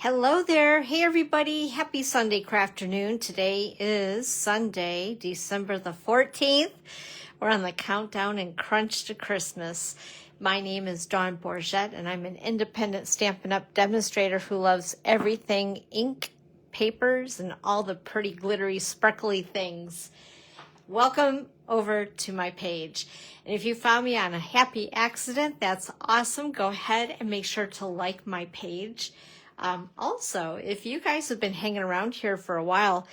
Hello there. Hey everybody. Happy Sunday afternoon. Today is Sunday, December the 14th. We're on the countdown and crunch to Christmas. My name is Dawn Bourgette and I'm an independent Stampin' Up! Demonstrator who loves everything ink, papers, and all the pretty glittery, sparkly things. Welcome over to my page. And if you found me on a happy accident, that's awesome. Go ahead and make sure to like my page. Also, if you guys have been hanging around here for a while,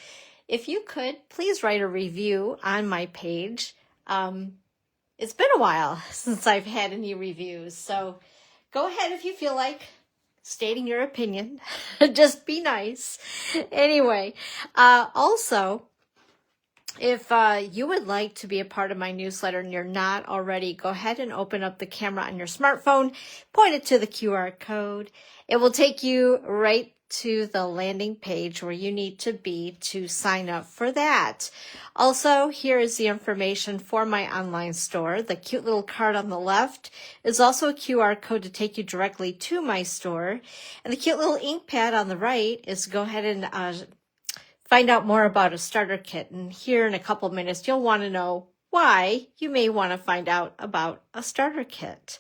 if you could, please write a review on my page. It's been a while since I've had any reviews, so go ahead if you feel like stating your opinion. Just be nice. Anyway, also, if you would like to be a part of my newsletter and you're not already, go ahead and open up the camera on your smartphone, point it to the QR code. It will take you right to the landing page where you need to be to sign up for that. Also, here is the information for my online store. The cute little card on the left is also a QR code to take you directly to my store. And the cute little ink pad on the right is go ahead and find out more about a starter kit. And here in a couple of minutes, you'll want to know why you may want to find out about a starter kit.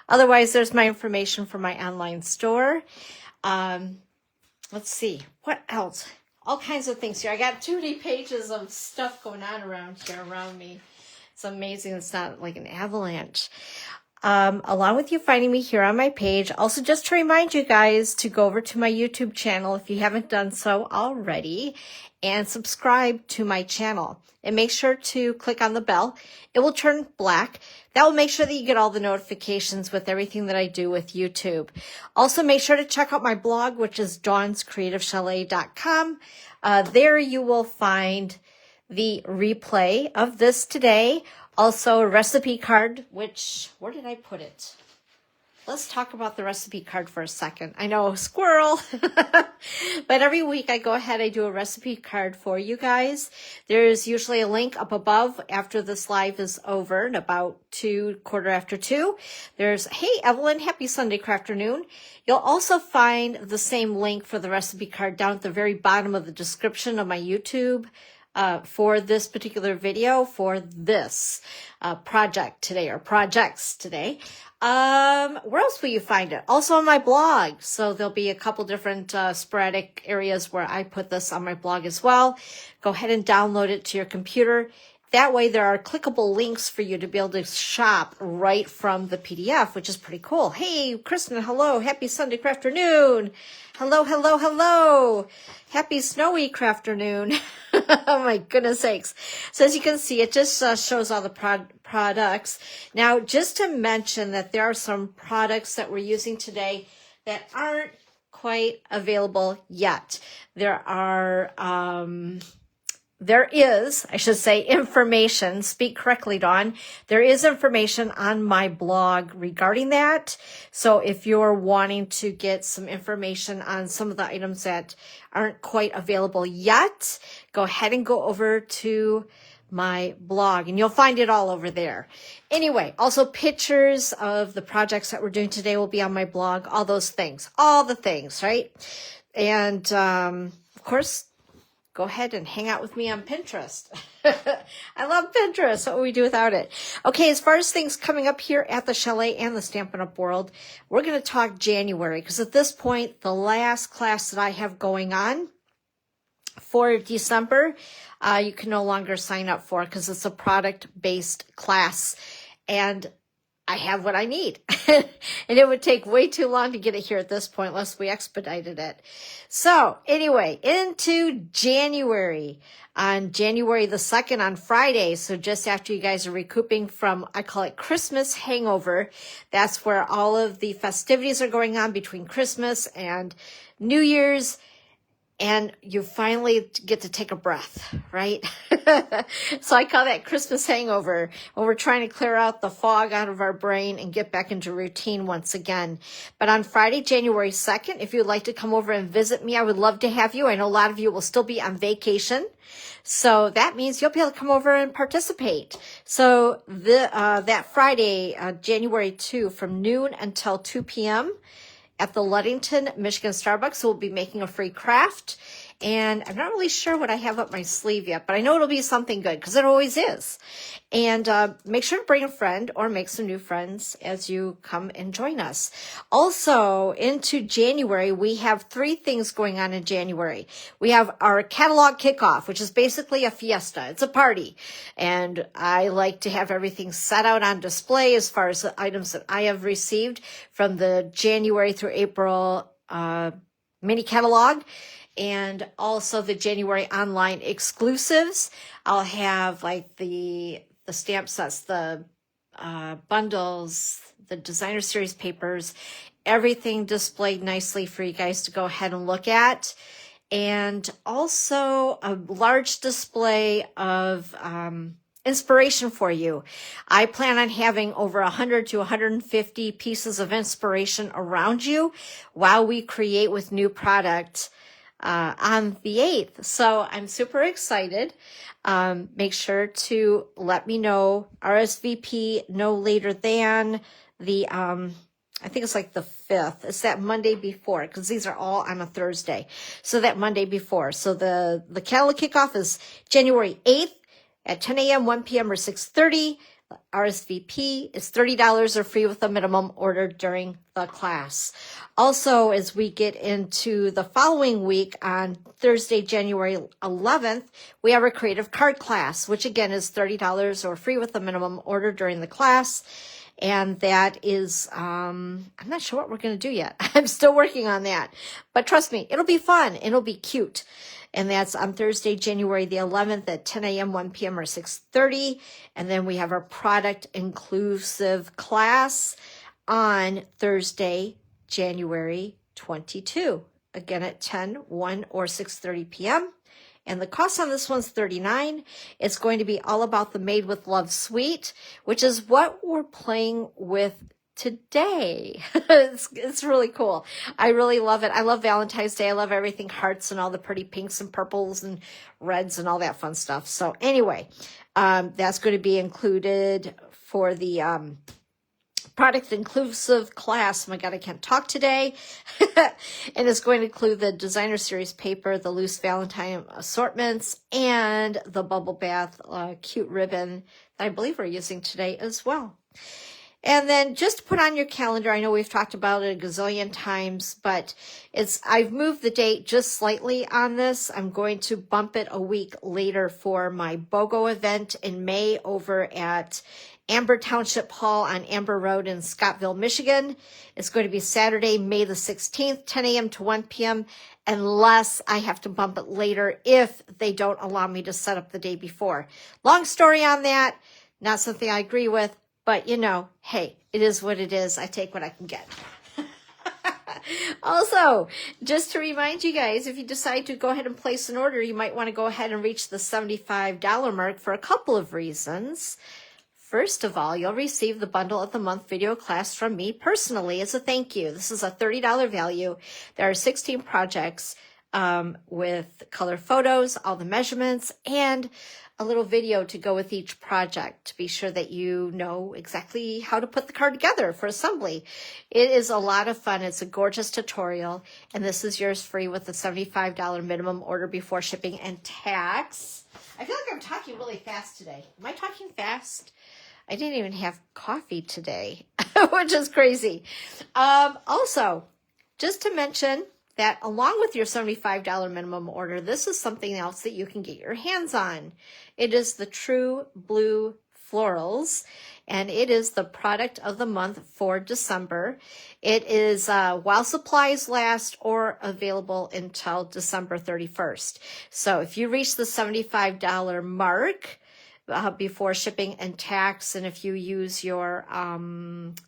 Otherwise, there's my information for my online store. Let's see, what else? All kinds of things here. I got too many pages of stuff going on around here around me. It's amazing. It's not like an avalanche. Along with you finding me here on my page, also just to remind you guys to go over to my YouTube channel if you haven't done so already and subscribe to my channel. And make sure to click on the bell. It will turn black. That will make sure that you get all the notifications with everything that I do with YouTube. Also, make sure to check out my blog, which is dawnscreativechalet.com. There you will find the replay of this today. Also, a recipe card, which, where did I put it? Let's talk about the recipe card for a second. I know, squirrel. But every week I go ahead, I do a recipe card for you guys. There's usually a link up above after this live is over at about 2:15. There's, hey, Evelyn, happy Sunday afternoon. You'll also find the same link for the recipe card down at the very bottom of the description of my YouTube for this particular video, for this project today, or projects today. Where else will you find it? Also on my blog. So there'll be a couple different sporadic areas where I put this on my blog as well. Go ahead and download it to your computer. That way there are clickable links for you to be able to shop right from the PDF, which is pretty cool. Hey, Kristen, hello. Happy Sunday afternoon. Hello, hello, hello. Happy snowy afternoon. Oh my goodness sakes. So as you can see, it just shows all the products. Now, just to mention that there are some products that we're using today that aren't quite available yet. There is, I should say, information, speak correctly, Dawn. There is information on my blog regarding that. So if you're wanting to get some information on some of the items that aren't quite available yet, go ahead and go over to my blog and you'll find it all over there. Anyway, also pictures of the projects that we're doing today will be on my blog, all those things, all the things, right? And of course, go ahead and hang out with me on Pinterest. I love Pinterest. What would we do without it? Okay, as far as things coming up here at the Chalet and the Stampin' Up! World, we're going to talk January, because at this point, the last class that I have going on for December, you can no longer sign up for because it's a product-based class. And I have what I need. And it would take way too long to get it here at this point unless we expedited it. So anyway, into January. On January the 2nd, on Friday, so just after you guys are recouping from, I call it Christmas hangover. That's where all of the festivities are going on between Christmas and New Year's. And you finally get to take a breath, right? So I call that Christmas hangover, when we're trying to clear out the fog out of our brain and get back into routine once again. But on Friday, January 2nd, if you'd like to come over and visit me, I would love to have you. I know a lot of you will still be on vacation. So that means you'll be able to come over and participate. So that Friday, January 2, from noon until 2 p.m., at the Ludington, Michigan Starbucks. So we'll be making a free craft. And I'm not really sure what I have up my sleeve yet, but I know it'll be something good because it always is. And make sure to bring a friend or make some new friends as you come and join us. Also, into January, we have 3 things going on in January. We have our catalog kickoff, which is basically a fiesta. It's a party. And I like to have everything set out on display as far as the items that I have received from the January through April mini catalog. And also the January online exclusives. I'll have like the stamp sets, the bundles, the designer series papers, everything displayed nicely for you guys to go ahead and look at. And also a large display of inspiration for you. I plan on having over 100 to 150 pieces of inspiration around you while we create with new product on the 8th. So I'm super excited. Make sure to let me know, RSVP no later than the, I think it's like the 5th. It's that Monday before, because these are all on a Thursday. So that Monday before. So the catalog kickoff is January 8th at 10 a.m., 1 p.m., or 6:30. RSVP is $30 or free with a minimum order during the class. Also, as we get into the following week on Thursday, January 11th, we have our creative card class, which again is $30 or free with a minimum order during the class. And that is, I'm not sure what we're going to do yet. I'm still working on that. But trust me, it'll be fun. It'll be cute. And that's on Thursday, January the 11th at 10 a.m., 1 p.m., or 6:30. And then we have our product inclusive class on Thursday, January 22, again at 10, 1, or 6:30 p.m. And the cost on this one's $39. It's going to be all about the Made with Love suite, which is what we're playing with today. It's really cool. I really love it. I love Valentine's Day. I love everything hearts and all the pretty pinks and purples and reds and all that fun stuff. So anyway, that's going to be included for the product inclusive class. Oh my God, I can't talk today. And it's going to include the designer series paper, the loose Valentine assortments, and the bubble bath cute ribbon that I believe we're using today as well. And then just put on your calendar. I know we've talked about it a gazillion times, but I've moved the date just slightly on this. I'm going to bump it a week later for my BOGO event in May over at Amber Township Hall on Amber Road in Scottville, Michigan. It's going to be Saturday, May the 16th, 10 a.m. to 1 p.m., unless I have to bump it later if they don't allow me to set up the day before. Long story on that. Not something I agree with. But, you know, hey, it is what it is. I take what I can get. Also, just to remind you guys, if you decide to go ahead and place an order, you might want to go ahead and reach the $75 mark for a couple of reasons. First of all, you'll receive the Bundle of the Month video class from me personally as a thank you. This is a $30 value. There are 16 projects with color photos, all the measurements, and a little video to go with each project to be sure that you know exactly how to put the card together for assembly. It is a lot of fun. It's a gorgeous tutorial, and this is yours free with a $75 minimum order before shipping and tax. I feel like I'm talking really fast today. Am I talking fast? I didn't even have coffee today, which is crazy. Also, just to mention that along with your $75 minimum order, this is something else that you can get your hands on. It is the True Blue Florals, and it is the product of the month for December. It is while supplies last or available until December 31st. So if you reach the $75 mark before shipping and tax, and if you use your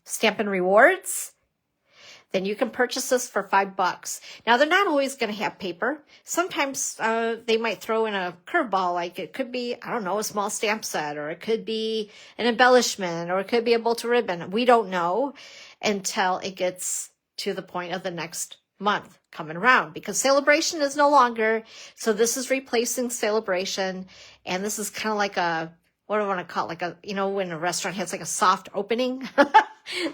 Stampin' Rewards, then you can purchase this for $5. Now, they're not always going to have paper. Sometimes they might throw in a curveball, like it could be, I don't know, a small stamp set, or it could be an embellishment, or it could be a bolt of ribbon. We don't know until it gets to the point of the next month coming around, because Celebration is no longer. So this is replacing Celebration, and this is kind of like a, what do I want to call it? Like a, you know, when a restaurant has like a soft opening.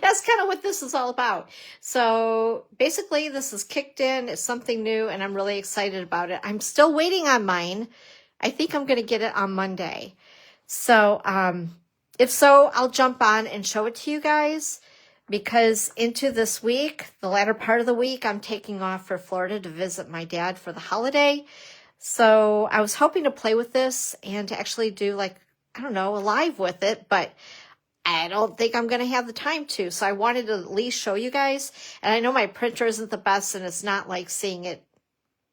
That's kind of what this is all about. So basically this is kicked in. It's something new and I'm really excited about it. I'm still waiting on mine. I think I'm going to get it on Monday. So if so, I'll jump on and show it to you guys, because into this week, the latter part of the week, I'm taking off for Florida to visit my dad for the holiday. So I was hoping to play with this and to actually do like, I don't know, a live with it, but I don't think I'm going to have the time to. So I wanted to at least show you guys. And I know my printer isn't the best and it's not like seeing it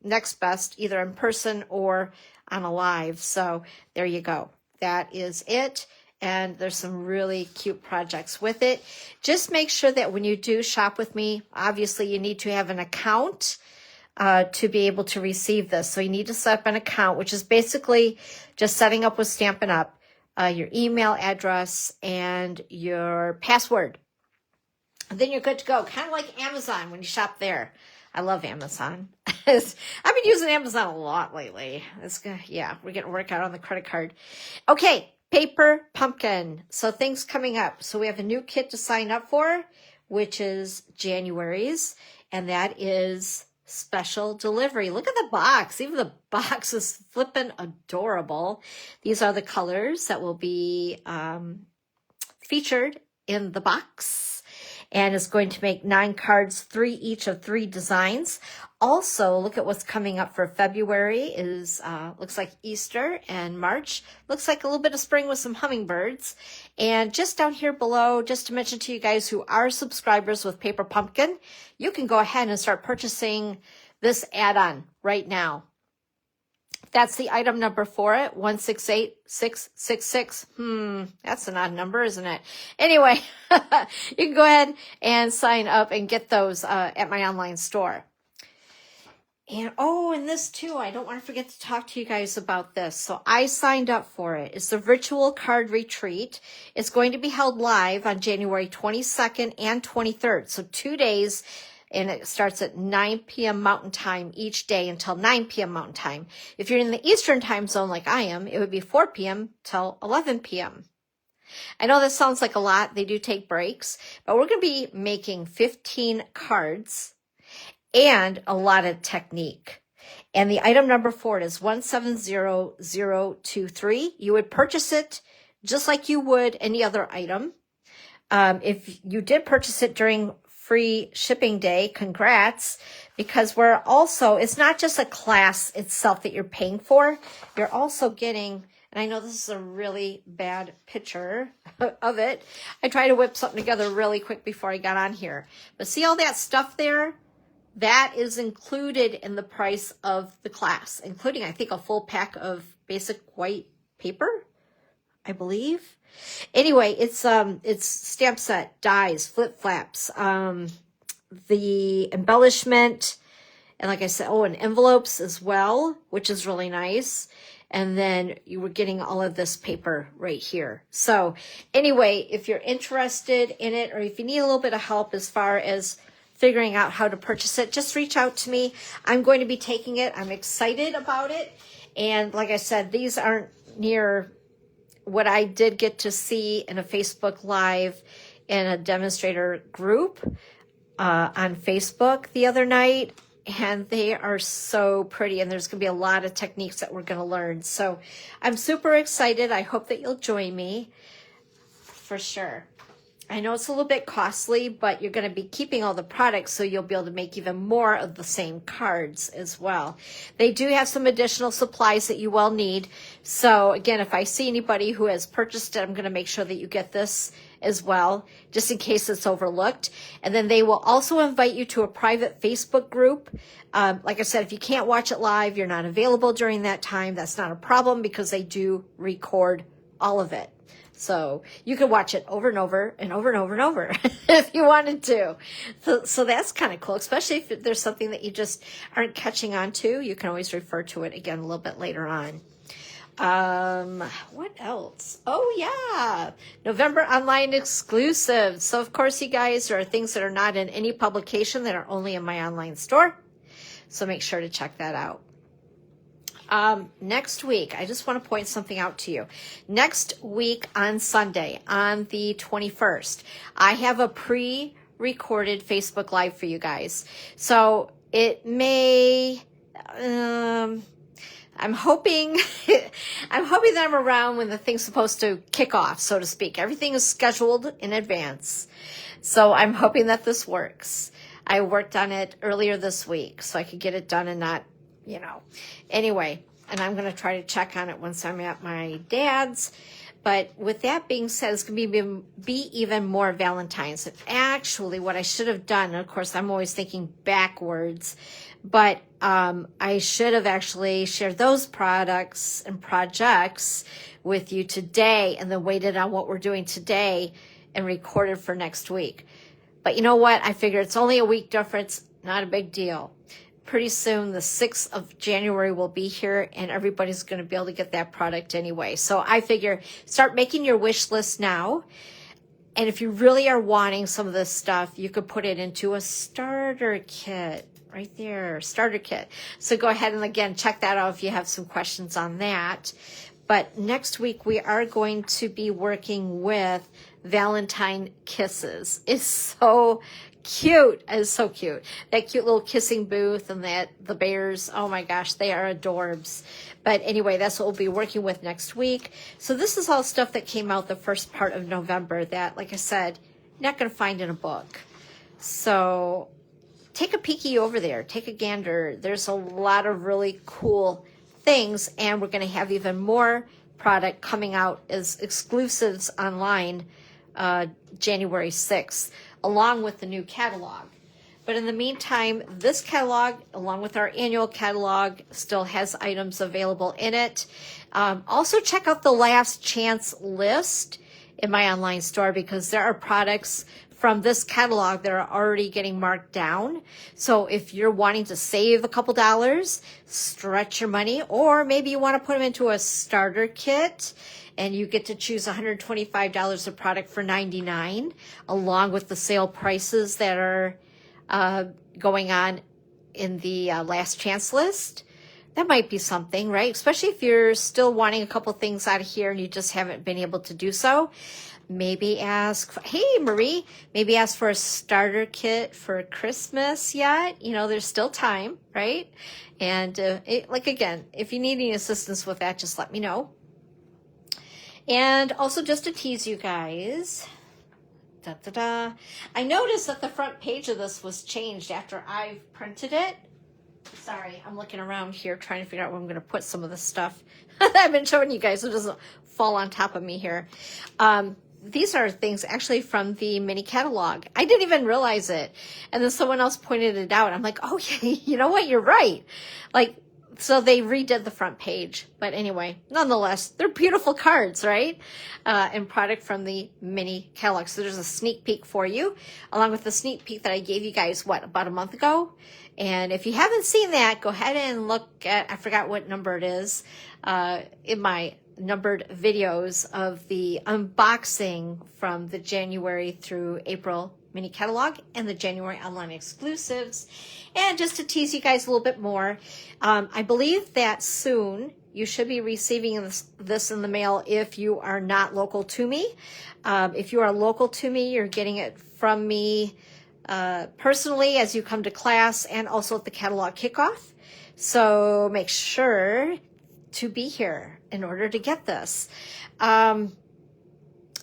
next best either in person or on a live. So there you go. That is it. And there's some really cute projects with it. Just make sure that when you do shop with me, obviously you need to have an account to be able to receive this. So you need to set up an account, which is basically just setting up with Stampin' Up, your email address and your password. And then you're good to go. Kind of like Amazon when you shop there. I love Amazon. I've been using Amazon a lot lately. Yeah, we're getting a workout on the credit card. Okay, Paper Pumpkin. So things coming up. So we have a new kit to sign up for, which is January's, and that is special delivery. Look at the box. Even the box is flippin' adorable. These are the colors that will be featured in the box. And it's going to make 9 cards, 3 each of 3 designs. Also, look at what's coming up for February is, looks like Easter, and March looks like a little bit of spring with some hummingbirds. And just down here below, just to mention to you guys who are subscribers with Paper Pumpkin, you can go ahead and start purchasing this add-on right now. That's the item number for it, 168666. That's an odd number, isn't it? Anyway, you can go ahead and sign up and get those at my online store. And and this too, I don't want to forget to talk to you guys about this. So I signed up for it. It's the virtual card retreat. It's going to be held live on January 22nd and 23rd. So 2 days. And it starts at 9 p.m. Mountain Time each day until 9 p.m. Mountain Time. If you're in the Eastern Time Zone like I am, it would be 4 p.m. till 11 p.m. I know this sounds like a lot. They do take breaks. But we're going to be making 15 cards and a lot of technique. And the item number for it is 170023. You would purchase it just like you would any other item. If you did purchase it during free shipping day, congrats, because we're also, it's not just a class itself that you're paying for, you're also getting, and I know this is a really bad picture of it. I tried to whip something together really quick before I got on here, but see all that stuff there? That is included in the price of the class, including, I think, a full pack of basic white paper, I believe. Anyway, it's stamp set, dies, flip flaps, the embellishment, and like I said, and envelopes as well, which is really nice. And then you were getting all of this paper right here. So anyway, if you're interested in it, or if you need a little bit of help as far as figuring out how to purchase it, just reach out to me. I'm going to be taking it. I'm excited about it. And like I said, these aren't near what I did get to see in a Facebook Live in a demonstrator group on Facebook the other night. And they are so pretty. And there's going to be a lot of techniques that we're going to learn. So I'm super excited. I hope that you'll join me for sure. I know it's a little bit costly, but you're going to be keeping all the products, so you'll be able to make even more of the same cards as well. They do have some additional supplies that you will need. So again, if I see anybody who has purchased it, I'm going to make sure that you get this as well, just in case it's overlooked. And then they will also invite you to a private Facebook group. Like I said, if you can't watch it live, you're not available during that time, that's not a problem, because they do record all of it. So you could watch it over and over and over and over and over if you wanted to. So that's kind of cool, especially if there's something that you just aren't catching on to. You can always refer to it again a little bit later on. What else? Oh, yeah. November online exclusive. So, of course, you guys, there are things that are not in any publication that are only in my online store. So make sure to check that out. Next week, I just want to point something out to you. Next week on Sunday, on the 21st, I have a pre-recorded Facebook Live for you guys. So it may, I'm hoping, I'm hoping that I'm around when the thing's supposed to kick off, so to speak. Everything is scheduled in advance. So I'm hoping that this works. I worked on it earlier this week so I could get it done and not, anyway, and I'm going to try to check on it once I'm at my dad's. But with that being said, it's going to be even more Valentine's. And actually, what I should have done, and of course, I'm always thinking backwards, but I should have actually shared those products and projects with you today and then waited on what we're doing today and recorded for next week. But you know what? I figure it's only a week difference, not a big deal. Pretty soon, the 6th of January will be here, and everybody's going to be able to get that product anyway. So I figure start making your wish list now. And if you really are wanting some of this stuff, you could put it into a starter kit right there, starter kit. So go ahead and, again, check that out if you have some questions on that. But next week, we are going to be working with Valentine Kisses. It's so cute. It's so cute. That cute little kissing booth and the bears. Oh my gosh, they are adorbs. But anyway, that's what we'll be working with next week. So this is all stuff that came out the first part of November that, like I said, you're not going to find in a book. So take a peeky over there. Take a gander. There's a lot of really cool things, and we're going to have even more product coming out as exclusives online January 6th, along with the new catalog. But in the meantime, this catalog, along with our annual catalog, still has items available in it. Also, check out the last chance list in my online store, because there are products from this catalog that are already getting marked down. So if you're wanting to save a couple dollars, stretch your money, or maybe you want to put them into a starter kit, and you get to choose $125 of product for $99, along with the sale prices that are going on in the last chance list. That might be something, right? Especially if you're still wanting a couple things out of here and you just haven't been able to do so. Maybe ask, hey, Marie, maybe ask for a starter kit for Christmas yet. There's still time, right? And again, if you need any assistance with that, just let me know. And also, just to tease you guys, I noticed that the front page of this was changed after I printed it. Sorry, I'm looking around here trying to figure out where I'm going to put some of the stuff that I've been showing you guys so it doesn't fall on top of me here. These are things actually from the mini catalog. I didn't even realize it. And then someone else pointed it out. I'm like, oh, yeah, you know what? You're right. So they redid the front page. But anyway, nonetheless, they're beautiful cards, right? And product from the mini catalog. So there's a sneak peek for you, along with the sneak peek that I gave you guys, about a month ago? And if you haven't seen that, go ahead and look at, I forgot what number it is, in my numbered videos of the unboxing from the January through April mini catalog and the January online exclusives. And just to tease you guys a little bit more, I believe that soon you should be receiving this in the mail if you are not local to me. If you are local to me, you're getting it from me personally as you come to class and also at the catalog kickoff. So make sure to be here in order to get this.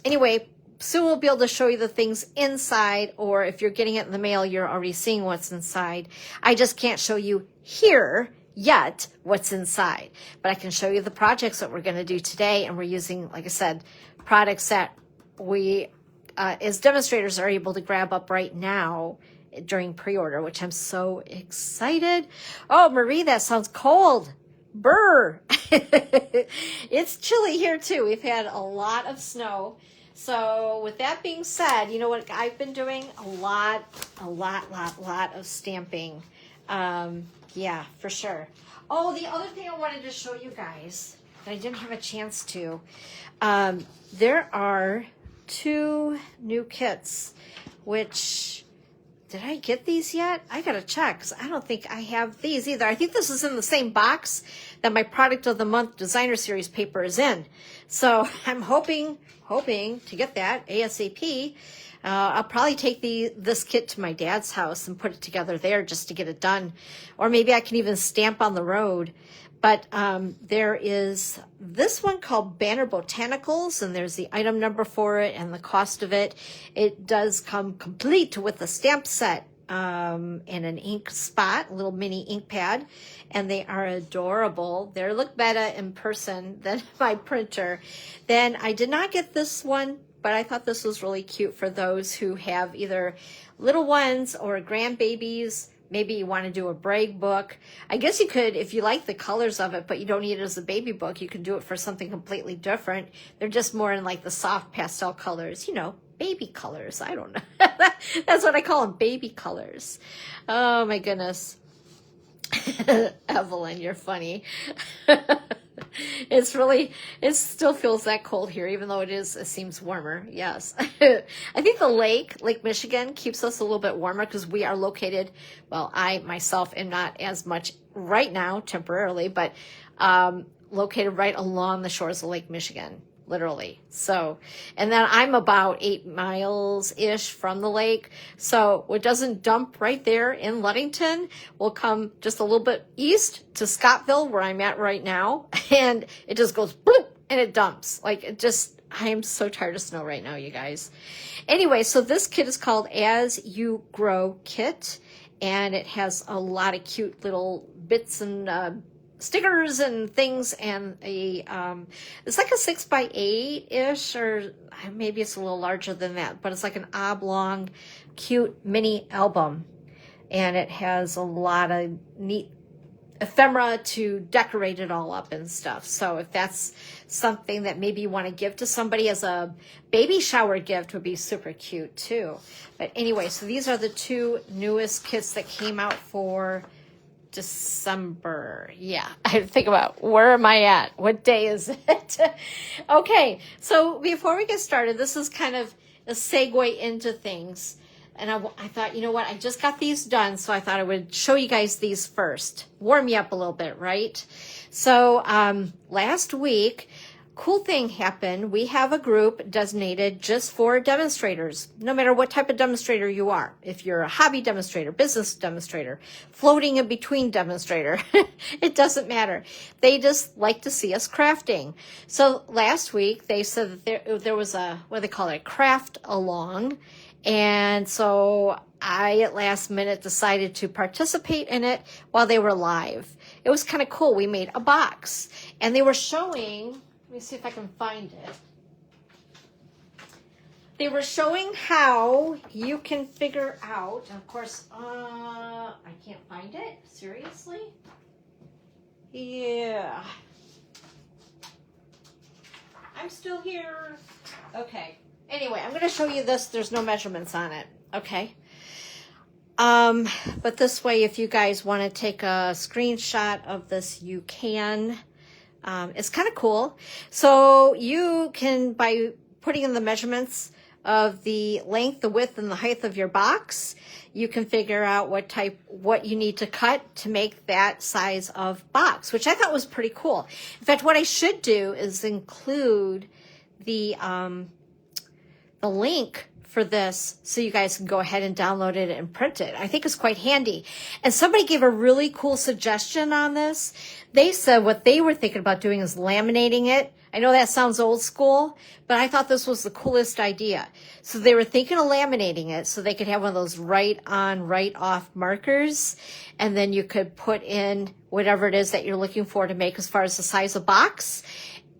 Anyway, soon we'll be able to show you the things inside, or if you're getting it in the mail, you're already seeing what's inside. I just can't show you here yet what's inside, but I can show you the projects that we're going to do today, and we're using, like I said, products that we, as demonstrators, are able to grab up right now during pre-order, which I'm so excited. Oh, Marie, that sounds cold. Brr. It's chilly here too. We've had a lot of snow. So with that being said, you know what I've been doing? A lot of stamping. Yeah, for sure. Oh, the other thing I wanted to show you guys that I didn't have a chance to, there are 2 new kits, which did I get these yet? I gotta check, because I don't think I have these either. I think this is in the same box that my Product of the Month Designer Series paper is in. So I'm hoping to get that ASAP. I'll probably take this kit to my dad's house and put it together there just to get it done. Or maybe I can even stamp on the road. But there is this one called Banner Botanicals, and there's the item number for it and the cost of it. It does come complete with a stamp set and an ink spot, a little mini ink pad, and they are adorable. They look better in person than my printer. Then I did not get this one, but I thought this was really cute for those who have either little ones or grandbabies. Maybe you want to do a brag book. I guess you could, if you like the colors of it, but you don't need it as a baby book, you could do it for something completely different. They're just more in like the soft pastel colors, you know, baby colors. I don't know. That's what I call them, baby colors. Oh my goodness. Evelyn, you're funny. It still feels that cold here, even though it seems warmer. Yes. I think the Lake Michigan keeps us a little bit warmer because we are located, well, I myself am not as much right now temporarily, but located right along the shores of Lake Michigan, literally. So, and then I'm about 8 miles-ish from the lake. So what doesn't dump right there in Ludington will come just a little bit east to Scottville, where I'm at right now. And it just goes bloop, and it dumps. Like, it just, I am so tired of snow right now, you guys. Anyway, so this kit is called As You Grow Kit. And it has a lot of cute little bits and stickers and things, and it's like a 6x8-ish, or maybe it's a little larger than that, but it's like an oblong, cute mini album, and it has a lot of neat ephemera to decorate it all up and stuff. So if that's something that maybe you want to give to somebody as a baby shower gift, would be super cute too. But anyway, so these are the two newest kits that came out for December. Yeah, I think about where am I at? What day is it? Okay, so before we get started, this is kind of a segue into things. And I thought, you know what? I just got these done, so I thought I would show you guys these first. Warm you up a little bit, right? So last week, cool thing happened. We have a group designated just for demonstrators, no matter what type of demonstrator you are. If you're a hobby demonstrator, business demonstrator, floating in between demonstrator, it doesn't matter. They just like to see us crafting. So last week, they said that there was a, what do they call it, craft along. And so I, at last minute, decided to participate in it while they were live. It was kind of cool. We made a box, and they were showing, let me see if I can find it. They were showing how you can figure out, and of course, I can't find it. Seriously? Yeah. I'm still here. Okay. Anyway, I'm going to show you this. There's no measurements on it. Okay. But this way, if you guys want to take a screenshot of this, you can. It's kind of cool. So you can, by putting in the measurements of the length, the width, and the height of your box, you can figure out what you need to cut to make that size of box, which I thought was pretty cool. In fact, what I should do is include the link for this so you guys can go ahead and download it and print it. I think it's quite handy. And somebody gave a really cool suggestion on this. They said what they were thinking about doing is laminating it. I know that sounds old school, but I thought this was the coolest idea. So they were thinking of laminating it so they could have one of those right on, right off markers. And then you could put in whatever it is that you're looking for to make as far as the size of box.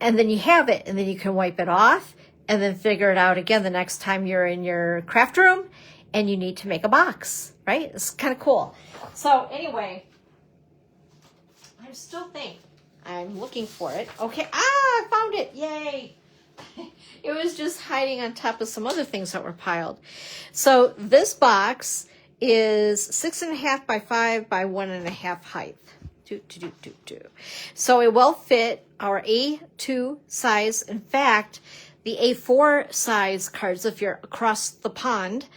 And then you have it, and then you can wipe it off. And then figure it out again the next time you're in your craft room and you need to make a box, right? It's kind of cool. So anyway, I'm looking for it. Okay, I found it, yay. It was just hiding on top of some other things that were piled. So this box is 6.5 by 5 by 1.5 height. So it will fit our A2 size. In fact, the A4 size cards, if you're across the pond,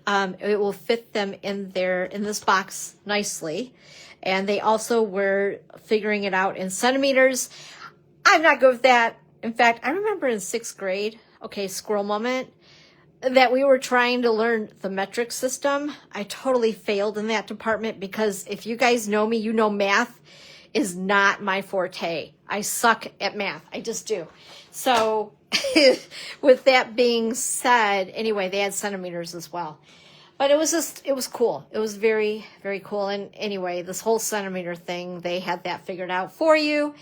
it will fit them in this box nicely. And they also were figuring it out in centimeters. I'm not good with that. In fact, I remember in 6th grade, okay, squirrel moment, that we were trying to learn the metric system. I totally failed in that department because if you guys know me, you know math is not my forte. I suck at math. I just do. So with that being said, anyway, they had centimeters as well. But it was cool. It was very, very cool. And anyway, this whole centimeter thing, they had that figured out for you.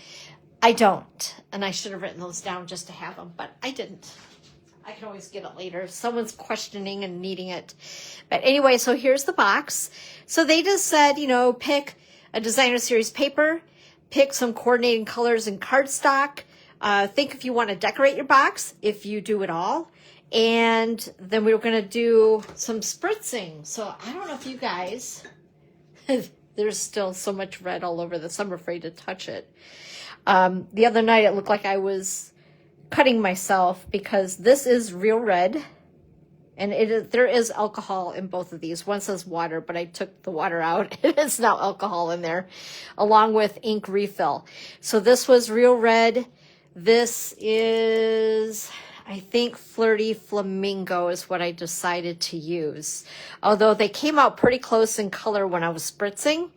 I don't. And I should have written those down just to have them, but I didn't. I can always get it later if someone's questioning and needing it. But anyway, so here's the box. So they just said, you know, pick a designer series paper, pick some coordinating colors and cardstock. Think if you want to decorate your box, if you do it all. And then we were going to do some spritzing. So I don't know if you guys, there's still so much red all over this. I'm afraid to touch it. The other night it looked like I was cutting myself because this is real red. And there is alcohol in both of these. One says water, but I took the water out. It's now alcohol in there, along with ink refill. So this was real red. This is, I think, Flirty Flamingo is what I decided to use. Although they came out pretty close in color when I was spritzing.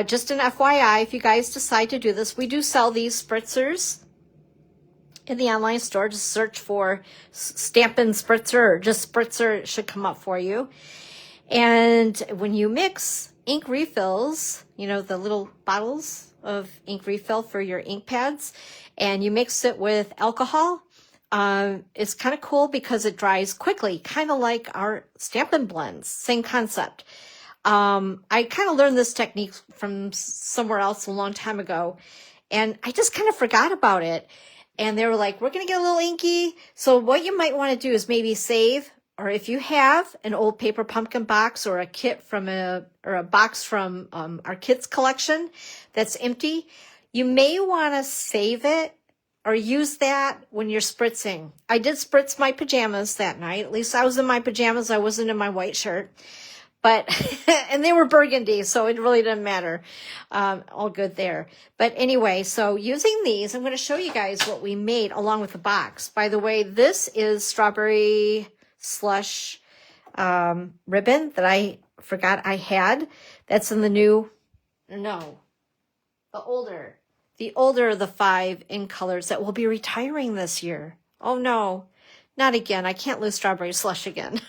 Just an FYI, if you guys decide to do this, we do sell these spritzers in the online store. Just search for Stampin' Spritzer or just Spritzer. It should come up for you. And when you mix ink refills, you know, the little bottles of ink refill for your ink pads, and you mix it with alcohol, it's kind of cool because it dries quickly, kind of like our Stampin' Blends, same concept. I kind of learned this technique from somewhere else a long time ago, and I just kind of forgot about it. And they were like, we're going to get a little inky. So what you might want to do is maybe save, or if you have an old paper pumpkin box or a kit from a box from our kids collection that's empty, you may want to save it or use that when you're spritzing. I did spritz my pajamas that night. At least I was in my pajamas. I wasn't in my white shirt. But, and they were burgundy, so it really didn't matter. All good there. But anyway, so using these, I'm going to show you guys what we made along with the box. By the way, this is strawberry slush ribbon that I forgot I had. That's in the older of the 5 in colors that will be retiring this year. Oh no, not again. I can't lose strawberry slush again.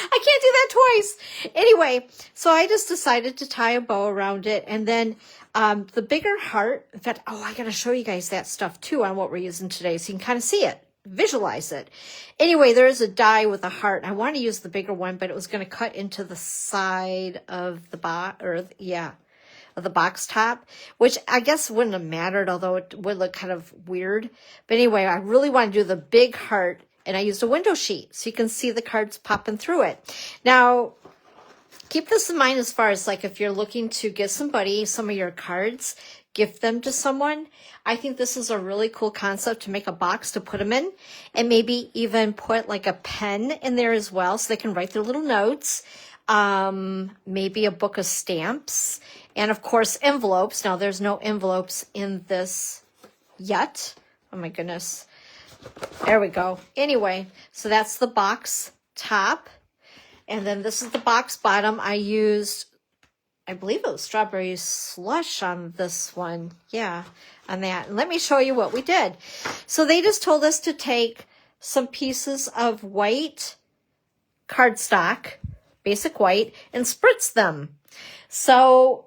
I can't do that twice. Anyway, so I just decided to tie a bow around it. And then the bigger heart, in fact, I got to show you guys that stuff too on what we're using today so you can kind of see it, visualize it. Anyway, there is a die with a heart. I want to use the bigger one, but it was going to cut into the side of the box, of the box top, which I guess wouldn't have mattered, although it would look kind of weird. But anyway, I really want to do the big heart. And I used a window sheet so you can see the cards popping through it. Now, keep this in mind as far as like if you're looking to give somebody some of your cards, gift them to someone. I think this is a really cool concept to make a box to put them in, and maybe even put like a pen in there as well so they can write their little notes. Maybe a book of stamps, and of course envelopes. Now, there's no envelopes in this yet. Oh my goodness. There we go. Anyway, so that's the box top. And then this is the box bottom. I used, I believe it was strawberry slush on this one. Yeah, on that. And let me show you what we did. So they just told us to take some pieces of white cardstock, basic white, and spritz them. So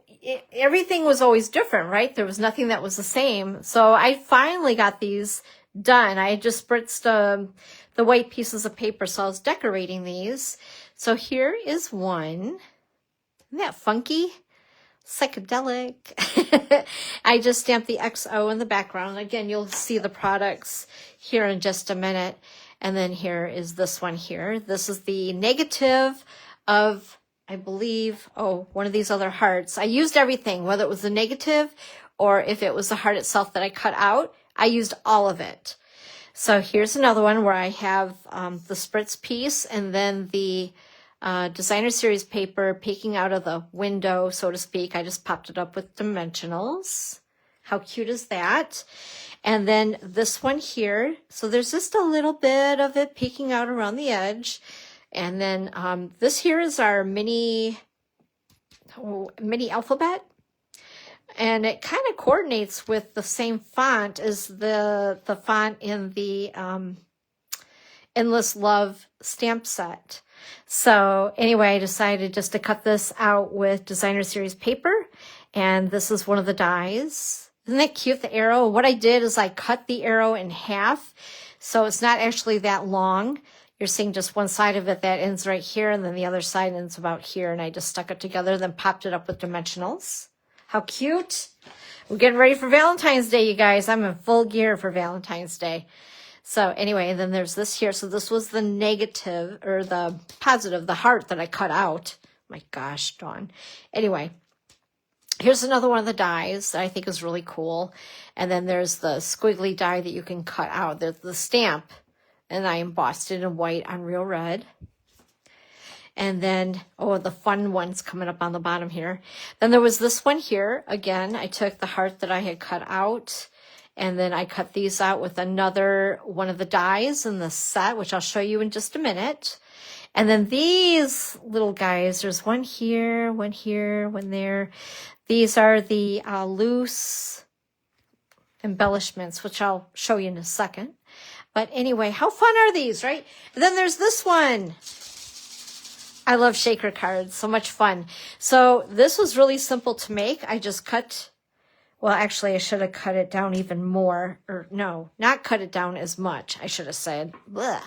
everything was always different, right? There was nothing that was the same. So I finally got these done. I just spritzed the white pieces of paper, so I was decorating these. So here is one. Isn't that funky? Psychedelic. I just stamped the XO in the background. Again, you'll see the products here in just a minute. And then here is this one here. This is the negative of, I believe, one of these other hearts. I used everything, whether it was the negative or if it was the heart itself that I cut out. I used all of it. So here's another one where I have the spritz piece and then the designer series paper peeking out of the window, so to speak. I just popped it up with dimensionals. How cute is that? And then this one here. So there's just a little bit of it peeking out around the edge. And then this here is our mini alphabet. And it kind of coordinates with the same font as the font in the Endless Love stamp set. So anyway, I decided just to cut this out with designer series paper. And this is one of the dies. Isn't that cute, the arrow? What I did is I cut the arrow in half. So it's not actually that long. You're seeing just one side of it that ends right here. And then the other side ends about here. And I just stuck it together, then popped it up with dimensionals. How cute. We're getting ready for Valentine's Day, you guys. I'm in full gear for Valentine's Day. So anyway, then there's this here. So this was the negative, or the positive, the heart that I cut out. My gosh, Dawn. Anyway, here's another one of the dies that I think is really cool. And then there's the squiggly die that you can cut out. There's the stamp. And I embossed it in white on real red. And then, oh, the fun one's coming up on the bottom here. Then there was this one here. Again, I took the heart that I had cut out, and then I cut these out with another one of the dies in the set, which I'll show you in just a minute. And then these little guys, there's one here, one here, one there. These are the loose embellishments, which I'll show you in a second. But anyway, how fun are these, right? And then there's this one. I love shaker cards, so much fun. So this was really simple to make. I just cut, well, actually I should have cut it down even more, or no, not cut it down as much, I should have said. Blech.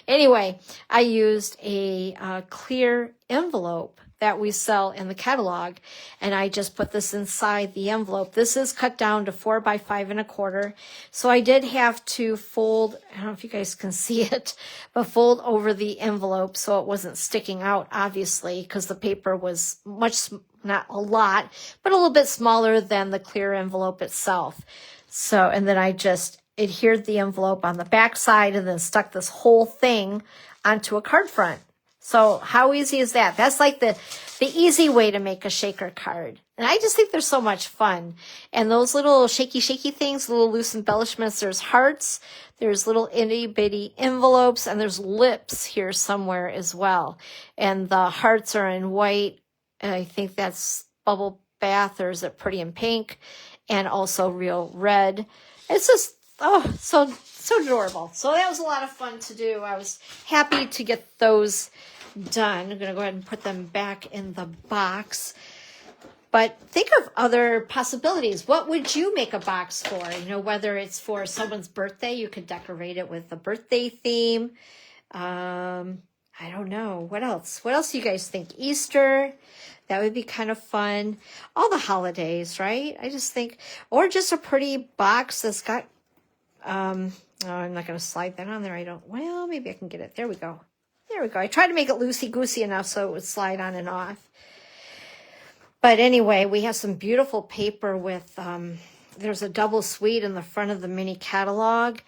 Anyway, I used a clear envelope that we sell in the catalog, and I just put this inside the envelope. This is cut down to 4 by 5 1/4. So I did have to fold, I don't know if you guys can see it, but fold over the envelope so it wasn't sticking out, obviously, because the paper was much, not a lot, but a little bit smaller than the clear envelope itself. So, and then I just adhered the envelope on the back side and then stuck this whole thing onto a card front. So how easy is that? That's like the easy way to make a shaker card. And I just think they're so much fun. And those little shaky things, little loose embellishments, there's hearts, there's little itty bitty envelopes, and there's lips here somewhere as well. And the hearts are in white, and I think that's Bubble Bath, or is it Pretty in Pink, and also real red. It's just, oh, so adorable. So that was a lot of fun to do. I was happy to get those done. I'm going to go ahead and put them back in the box. But think of other possibilities. What would you make a box for? You know, whether it's for someone's birthday, you could decorate it with a birthday theme. I don't know. What else? What else do you guys think? Easter. That would be kind of fun. All the holidays, right? I just think, or just a pretty box that's got, oh, I'm not going to slide that on there. Well, maybe I can get it. There we go. There we go. I tried to make it loosey-goosey enough so it would slide on and off. But anyway, we have some beautiful paper with, there's a double suite in the front of the mini catalog.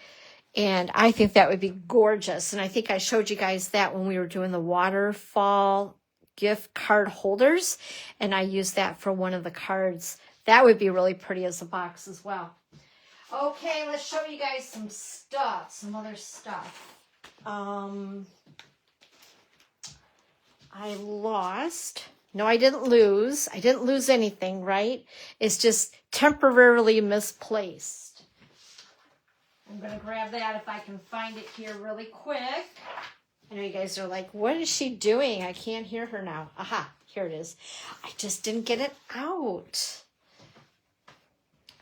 And I think that would be gorgeous. And I think I showed you guys that when we were doing the waterfall gift card holders. And I used that for one of the cards. That would be really pretty as a box as well. Okay, let's show you guys some stuff, some other stuff. I lost. No, I didn't lose. I didn't lose anything, right? It's just temporarily misplaced. I'm going to grab that if I can find it here really quick. I know you guys are like, what is she doing? I can't hear her now. Aha, here it is. I just didn't get it out.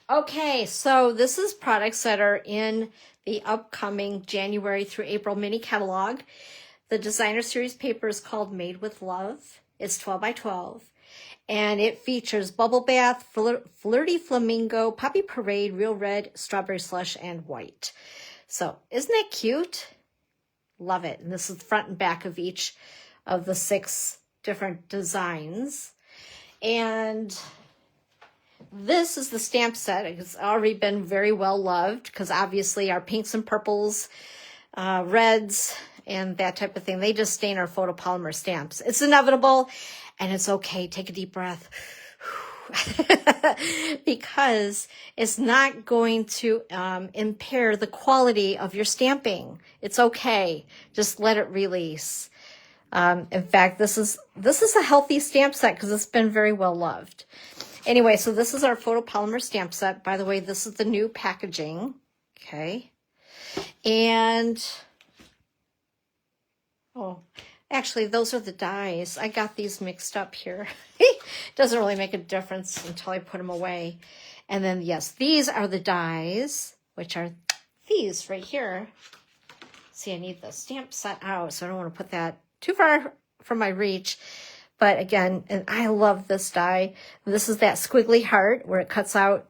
Okay, so this is products that are in the upcoming January through April mini catalog. The designer series paper is called Made with Love. It's 12 by 12. And it features Bubble Bath, Flirty Flamingo, Poppy Parade, Real Red, Strawberry Slush, and White. So isn't that cute? Love it. And this is the front and back of each of the 6 different designs. And this is the stamp set. It's already been very well loved because obviously our pinks and purples, reds, and that type of thing. They just stain our photopolymer stamps. It's inevitable, and it's okay. Take a deep breath. Because it's not going to impair the quality of your stamping. It's okay. Just let it release. In fact, this is a healthy stamp set because it's been very well loved. Anyway, so this is our photopolymer stamp set. By the way, this is the new packaging. Okay. And, oh, actually, those are the dies. I got these mixed up here. Doesn't really make a difference until I put them away. And then, yes, these are the dies, which are these right here. See, I need the stamp set out, so I don't want to put that too far from my reach. But again, and I love this die. This is that squiggly heart where it cuts out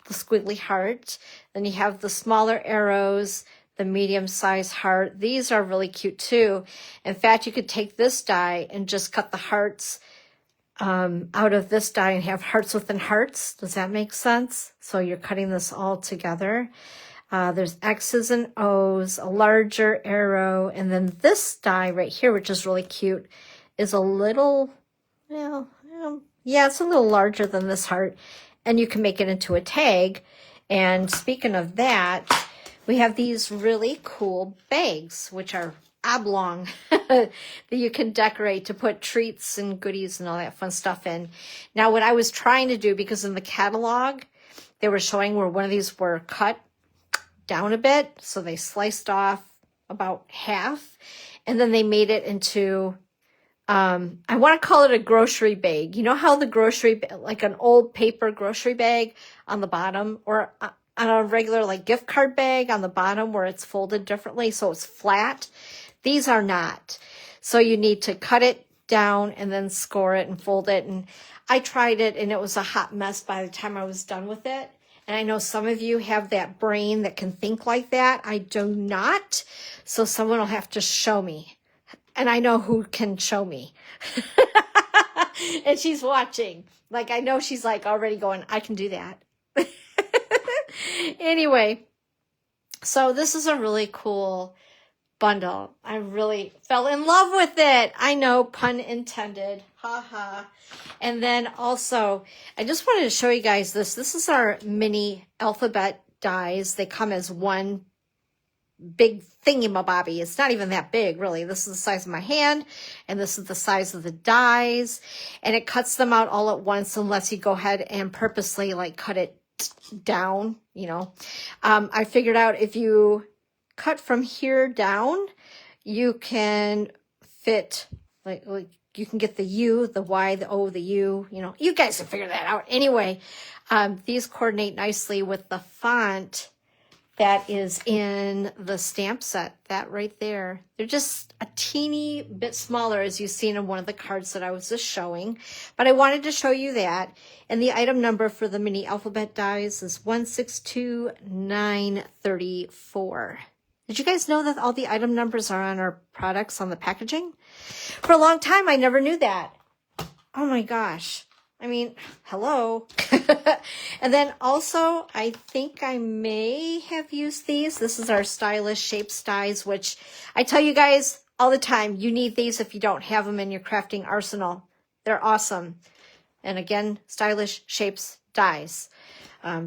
the squiggly heart. Then you have the smaller arrows, the medium-sized heart. These are really cute too. In fact, you could take this die and just cut the hearts out of this die and have hearts within hearts. Does that make sense? So you're cutting this all together. There's X's and O's, a larger arrow, and then this die right here, which is really cute, is a little, well, yeah, it's a little larger than this heart, and you can make it into a tag. And speaking of that, we have these really cool bags, which are oblong, that you can decorate to put treats and goodies and all that fun stuff in. Now, what I was trying to do, because in the catalog, they were showing where one of these were cut down a bit, so they sliced off about half, and then they made it into, I want to call it a grocery bag. You know how the grocery, like an old paper grocery bag on the bottom, or on a regular like gift card bag on the bottom where it's folded differently, so it's flat. These are not. So you need to cut it down and then score it and fold it. And I tried it, and it was a hot mess by the time I was done with it. And I know some of you have that brain that can think like that. I do not. So someone will have to show me. And I know who can show me. And she's watching. Like, I know she's like already going, I can do that. Anyway, so this is a really cool bundle. I really fell in love with it. I know, pun intended. Ha ha. And then also, I just wanted to show you guys this. This is our mini alphabet dies. They come as one big thingy-mabobby. It's not even that big, really. This is the size of my hand, and this is the size of the dies. And it cuts them out all at once unless you go ahead and purposely like cut it down, you know. I figured out if you cut from here down, you can fit like you can get the U, the Y, the O, the U, you know, you guys can figure that out. Anyway, these coordinate nicely with the font that is in the stamp set, that right there. They're just a teeny bit smaller, as you've seen in one of the cards that I was just showing. But I wanted to show you that. And the item number for the mini alphabet dies is 162934. Did you guys know that all the item numbers are on our products on the packaging? For a long time, I never knew that. Oh my gosh. I mean, hello. And then also, I think I may have used these. This is our stylish shapes dies, which I tell you guys all the time, you need these if you don't have them in your crafting arsenal. They're awesome. And again, stylish shapes dies.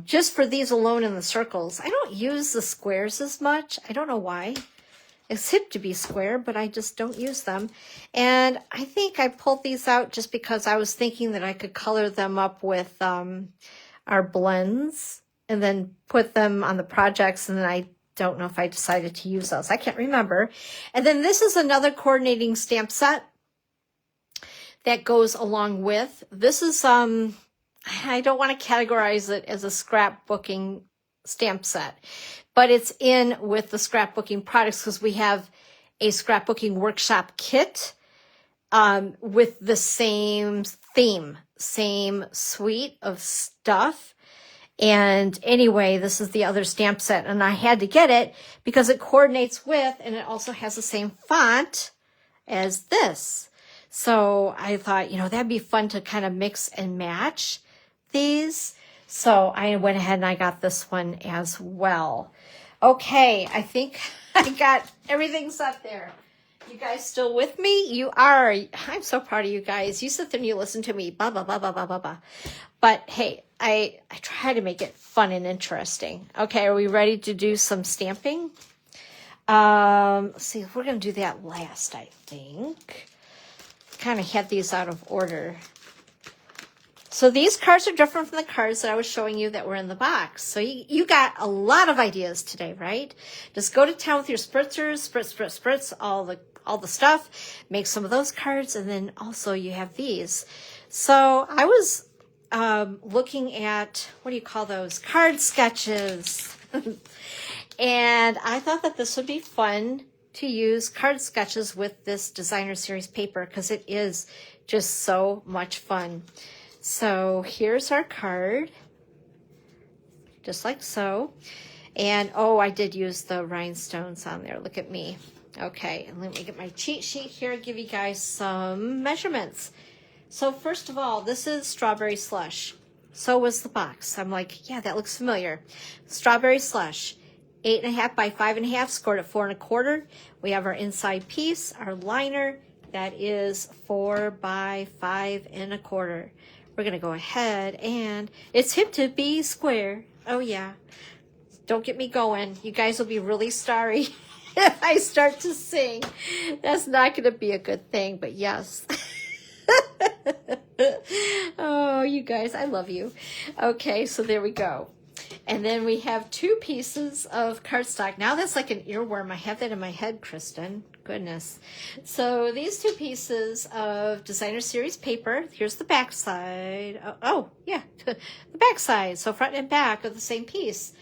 Just for these alone in the circles. I don't use the squares as much. I don't know why. It's hip to be square, but I just don't use them. And I think I pulled these out just because I was thinking that I could color them up with our blends and then put them on the projects. And then I don't know if I decided to use those. I can't remember. And then this is another coordinating stamp set that goes along with. This is, I don't want to categorize it as a scrapbooking stamp set, but it's in with the scrapbooking products because we have a scrapbooking workshop kit with the same theme, same suite of stuff. And anyway, this is the other stamp set, and I had to get it because it coordinates with, and it also has the same font as this. So I thought, you know, that'd be fun to kind of mix and match these. So I went ahead and I got this one as well. Okay, I think I got everything's up there. You guys still with me? You are. I'm so proud of you guys. You sit there and you listen to me. Blah, blah, blah, blah, blah, blah, blah. But hey, I try to make it fun and interesting. Okay, are we ready to do some stamping? Let's see, we're going to do that last, I think. Kind of had these out of order. So these cards are different from the cards that I was showing you that were in the box. So you got a lot of ideas today, right? Just go to town with your spritzers, spritz, all the stuff. Make some of those cards, and then also you have these. So I was looking at, what do you call those? Card sketches. And I thought that this would be fun to use card sketches with this designer series paper because it is just so much fun. So here's our card, just like so. And oh, I did use the rhinestones on there. Look at me. Okay, and let me get my cheat sheet here, give you guys some measurements. So first of all, this is strawberry slush. So was the box. I'm like, yeah, that looks familiar. Strawberry slush, 8.5 by 5.5, scored at 4 1/4. We have our inside piece, our liner, that is 4 by 5 1/4. We're going to go ahead and it's hip to be square. Oh, yeah. Don't get me going. You guys will be really sorry if I start to sing. That's not going to be a good thing, but yes. Oh, you guys, I love you. Okay, so there we go. And then we have 2 pieces of cardstock. Now that's like an earworm. I have that in my head, Kristen. Goodness. So these 2 pieces of designer series paper. Here's the back side. Oh yeah, the back side. So front and back of the same piece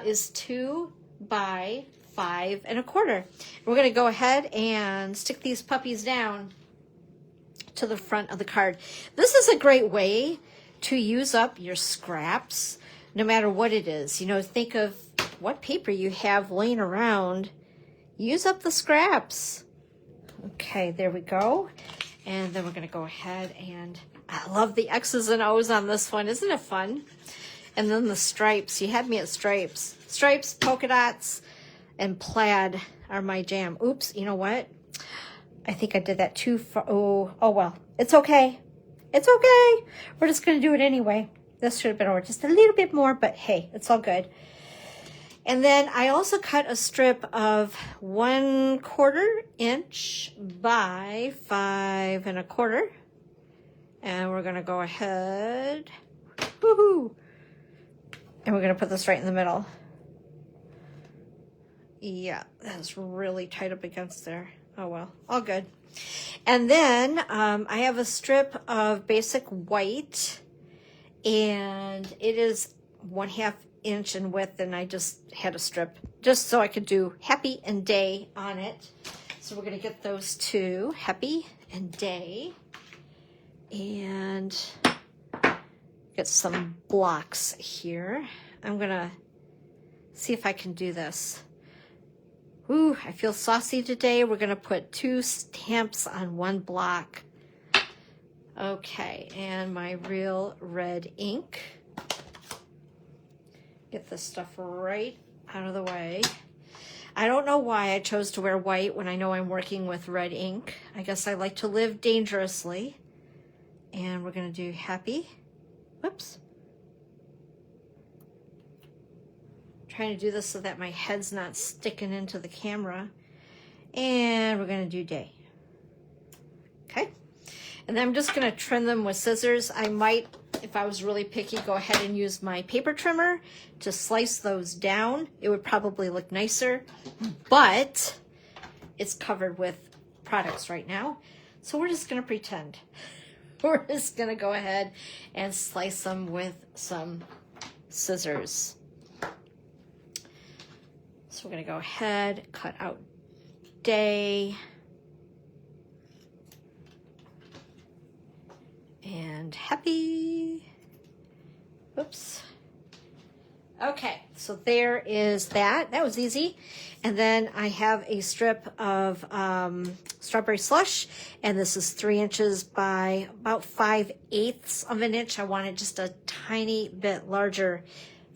is 2 by 5 1/4. We're going to go ahead and stick these puppies down to the front of the card. This is a great way to use up your scraps, no matter what it is. You know, think of what paper you have laying around. Use up the scraps. Okay, there we go. And then we're going to go ahead and I love the X's and O's on this one. Isn't it fun? And then the stripes. You had me at stripes. Stripes, polka dots, and plaid are my jam. Oops, you know what? I think I did that too far. Oh well. It's okay. It's okay. We're just going to do it anyway. This should have been over just a little bit more, but hey, it's all good. And then I also cut a strip of 1/4 inch by 5 1/4. And we're going to go ahead. Woohoo! And we're going to put this right in the middle. Yeah, that's really tight up against there. Oh well, all good. And then I have a strip of basic white. And it is 1/2 inch in width, and I just had a strip just so I could do happy and day on it. So we're going to get those 2, happy and day, and get some blocks here. I'm going to see if I can do this. Ooh, I feel saucy today. We're going to put 2 stamps on 1 block. Okay, and my real red ink. Get this stuff right out of the way. I don't know why I chose to wear white when I know I'm working with red ink. I guess I like to live dangerously. And we're going to do happy. Whoops. Trying to do this so that my head's not sticking into the camera. And we're going to do day. Okay. And then I'm just going to trim them with scissors. I might, if I was really picky, go ahead and use my paper trimmer to slice those down. It would probably look nicer, but it's covered with products right now. So we're just going to pretend. We're just going to go ahead and slice them with some scissors. So we're going to go ahead, cut out day. And happy. Whoops. Okay, so there is that. That was easy. And then I have a strip of strawberry slush, and this is 3 inches by about 5/8 of an inch. I want it just a tiny bit larger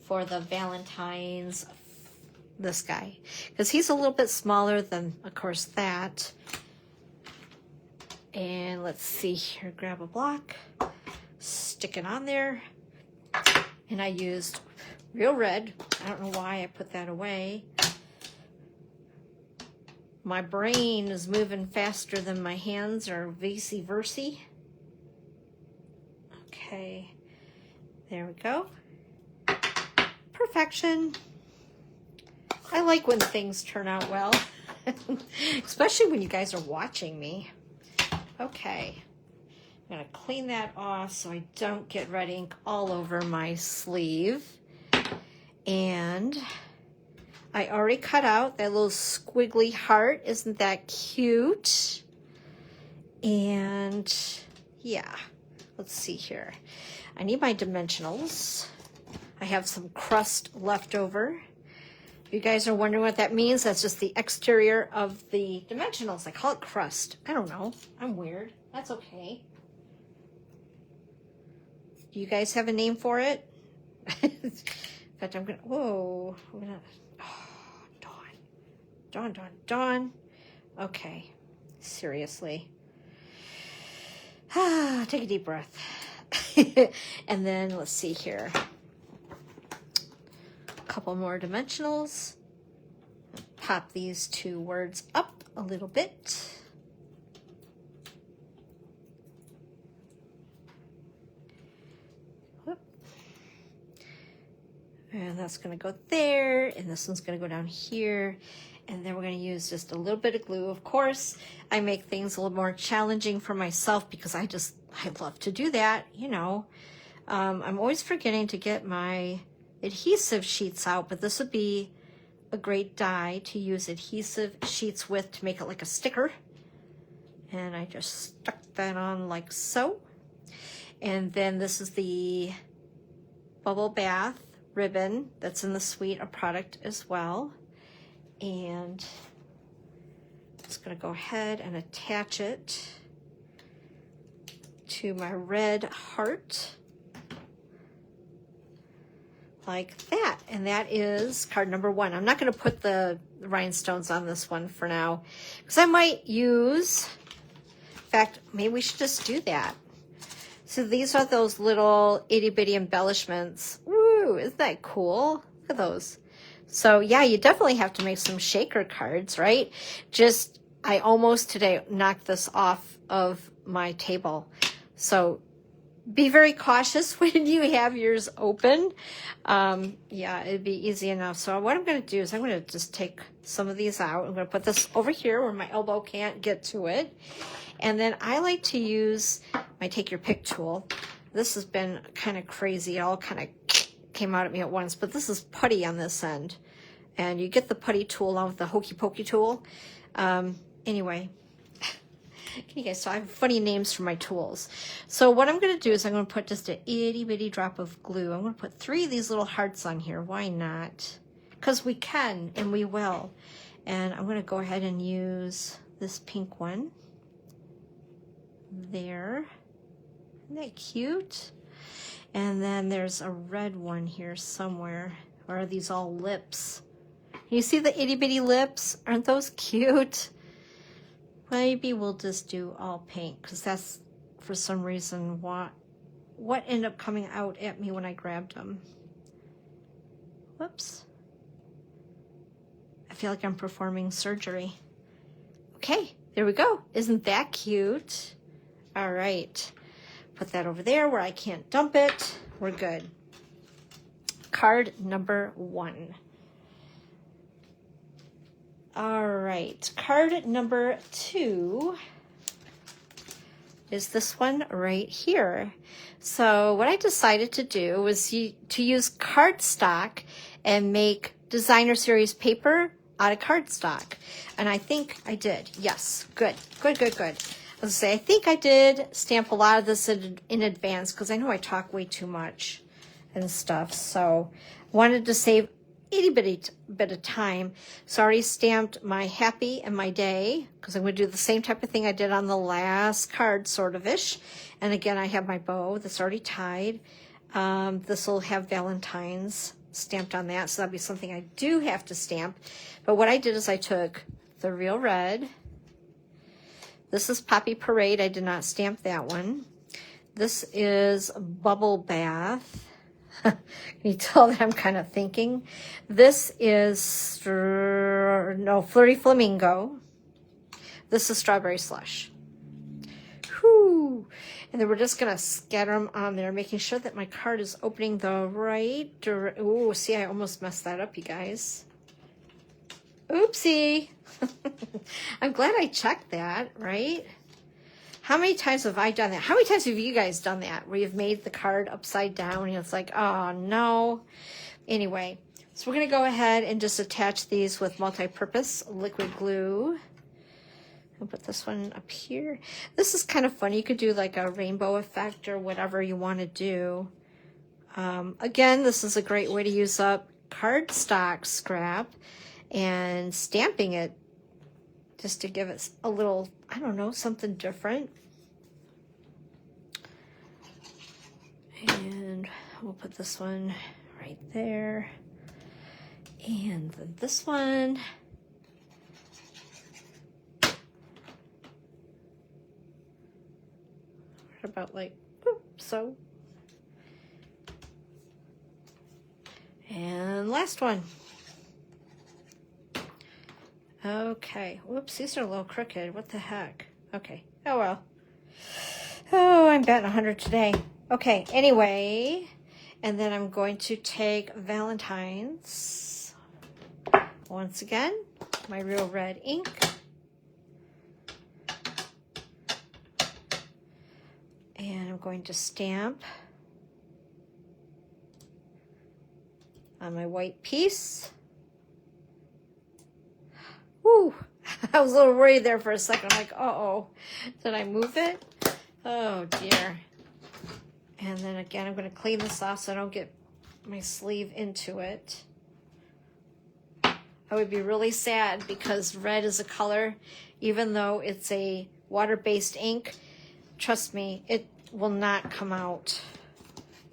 for the Valentine's this guy, because he's a little bit smaller than, of course, that. And let's see here, grab a block, stick it on there. And I used real red. I don't know why I put that away. My brain is moving faster than my hands, or vice versa. Okay, there we go. Perfection. I like when things turn out well, especially when you guys are watching me. Okay, I'm gonna clean that off so I don't get red ink all over my sleeve. And I already cut out that little squiggly heart. Isn't that cute? And yeah, let's see here. I need my dimensionals. I have some crust left over. If you guys are wondering what that means, that's just the exterior of the dimensionals. I call it crust. I don't know. I'm weird. That's okay. Do you guys have a name for it? In fact, I'm gonna, whoa, I'm gonna, oh, Dawn. Okay, seriously. Take a deep breath. And then let's see here. A couple more dimensionals. Pop these two words up a little bit. And that's going to go there, and this one's going to go down here. And then we're going to use just a little bit of glue. Of course, I make things a little more challenging for myself because I love to do that, you know. I'm always forgetting to get my adhesive sheets out, but this would be a great die to use adhesive sheets with to make it like a sticker. And I just stuck that on like so. And then this is the bubble bath ribbon that's in the suite of product as well. And I'm just going to go ahead and attach it to my red heart like that. And that is card number 1. I'm not going to put the rhinestones on this one for now because I might use, in fact, maybe we should just do that. So these are those little itty bitty embellishments. Woo, isn't that cool? Look at those. So yeah, you definitely have to make some shaker cards, right? Just, I almost today knocked this off of my table. So be very cautious when you have yours open. Yeah, it'd be easy enough. So what I'm going to do is I'm going to just take some of these out. I'm going to put this over here where my elbow can't get to it. And then I like to use my take your pick tool. This has been kind of crazy. It all kind of came out at me at once, but this is putty on this end. And you get the putty tool along with the hokey pokey tool. Anyway, can you guys, so I have funny names for my tools. So what I'm going to do is I'm going to put just an itty bitty drop of glue. I'm going to put 3 of these little hearts on here. Why not? Because we can and we will. And I'm going to go ahead and use this pink one. There. Isn't that cute? And then there's a red one here somewhere. Or are these all lips? You see the itty bitty lips? Aren't those cute? Maybe we'll just do all pink because that's for some reason what ended up coming out at me when I grabbed them. Whoops. I feel like I'm performing surgery. Okay, there we go. Isn't that cute? All right. Put that over there where I can't dump it. We're good. Card number 1. All right, card number 2 is this one right here. So what I decided to do was to use cardstock and make designer series paper out of cardstock. And I think I did. Yes, good. I was going to say, I think I did stamp a lot of this in advance because I know I talk way too much and stuff. So wanted to save itty bitty bit of time. So I already stamped my happy and my day because I'm going to do the same type of thing I did on the last card, sort of ish. And again, I have my bow that's already tied. This will have Valentine's stamped on that, so that'd be something I do have to stamp. But what I did is I took the Real Red. This is Poppy Parade. I did not stamp that one. This is Bubble Bath. Can you tell that I'm kind of thinking? This is, Flirty Flamingo. This is Strawberry Slush. Whew. And then we're just going to scatter them on there, making sure that my card is opening the right direction. Ooh, see, I almost messed that up, you guys. Oopsie. I'm glad I checked that, right? How many times have I done that? How many times have you guys done that, where you've made the card upside down and it's like, oh, no. Anyway, so we're going to go ahead and just attach these with multi-purpose liquid glue. I'll put this one up here. This is kind of fun. You could do like a rainbow effect or whatever you want to do. Again, this is a great way to use up cardstock scrap and stamping it just to give it a little, I don't know, something different. And we'll put this one right there. And then this one. About like so. And last one. Okay. Whoops, these are a little crooked. What the heck? Okay. Oh well. Oh, I'm batting 100 today. Okay, anyway. And then I'm going to take Valentine's. Once again, my Real Red ink. And I'm going to stamp on my white piece. Woo! I was a little worried there for a second. I'm like, uh-oh, did I move it? Oh, dear. And then again, I'm going to clean this off so I don't get my sleeve into it. I would be really sad because red is a color, even though it's a water-based ink. Trust me, it will not come out.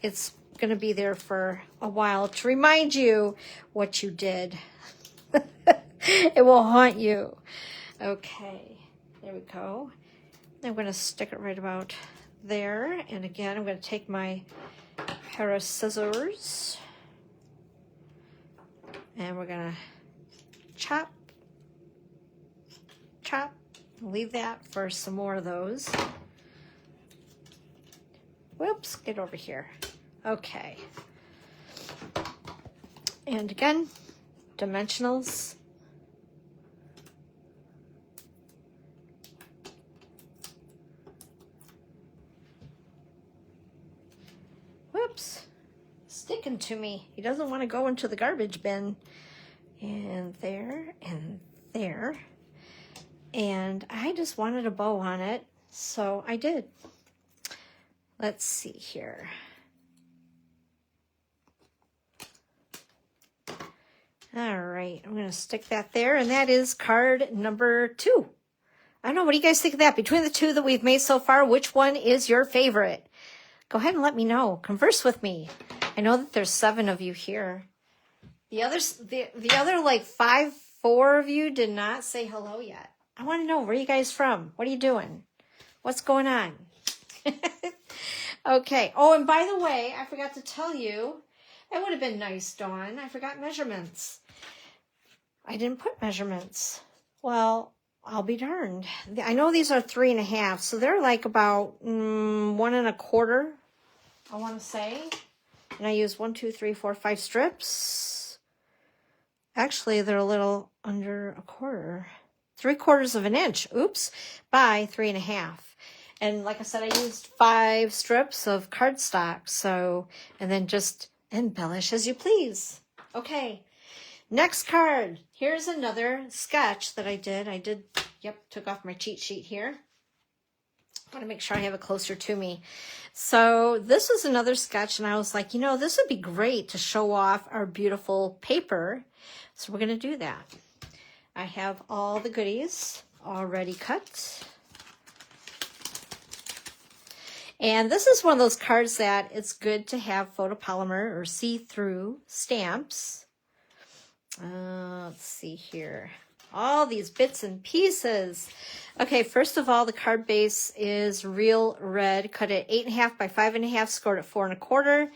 It's going to be there for a while to remind you what you did. It will haunt you. Okay, there we go. I'm going to stick it right about there. And again, I'm going to take my pair of scissors. And we're going to chop, chop. Leave that for some more of those. Whoops, get over here. Okay. And again, dimensionals. Whoops, sticking to me. He doesn't want to go into the garbage bin. And there, and there. And I just wanted a bow on it, so I did. Let's see here. All right, I'm going to stick that there, and that is card number 2. I don't know, what do you guys think of that? Between the 2 that we've made so far, which one is your favorite? Go ahead and let me know. Converse with me. I know that there's 7 of you here. The other like 4 of you did not say hello yet. I want to know, where are you guys from? What are you doing? What's going on? Okay. Oh, and by the way, I forgot to tell you, it would have been nice, Dawn. I forgot measurements. I didn't put measurements. Well, I'll be darned. I know these are 3.5, so they're like about 1 1/4, I want to say. And I use 1, 2, 3, 4, 5 strips. Actually, they're a little under 1/4. 3/4 of an inch. Oops. By 3.5. And like I said, I used 5 strips of cardstock. So, and then just embellish as you please. Okay. Next card. Here's another sketch that I did. Took off my cheat sheet here. I want to make sure I have it closer to me. So this was another sketch, and I was like, this would be great to show off our beautiful paper. So we're going to do that. I have all the goodies already cut. And this is one of those cards that it's good to have photopolymer or see-through stamps. Let's see here. All these bits and pieces. Okay, first of all, the card base is real red, cut at 8.5 by 5.5, scored at 4 1/4.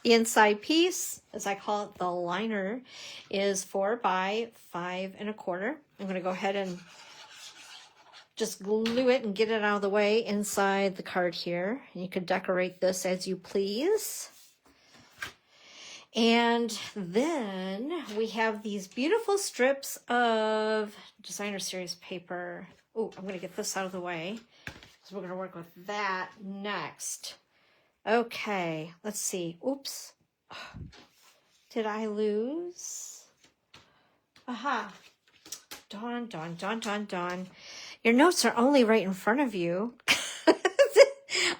The inside piece, as I call it, the liner, is 4 by 5 1/4. I'm going to go ahead and just glue it and get it out of the way inside the card here. And you can decorate this as you please. And then we have these beautiful strips of designer series paper. Oh, I'm going to get this out of the way, so we're going to work with that next. Okay, let's see. Oops. Did I lose? Aha. Dawn. Your notes are only right in front of you.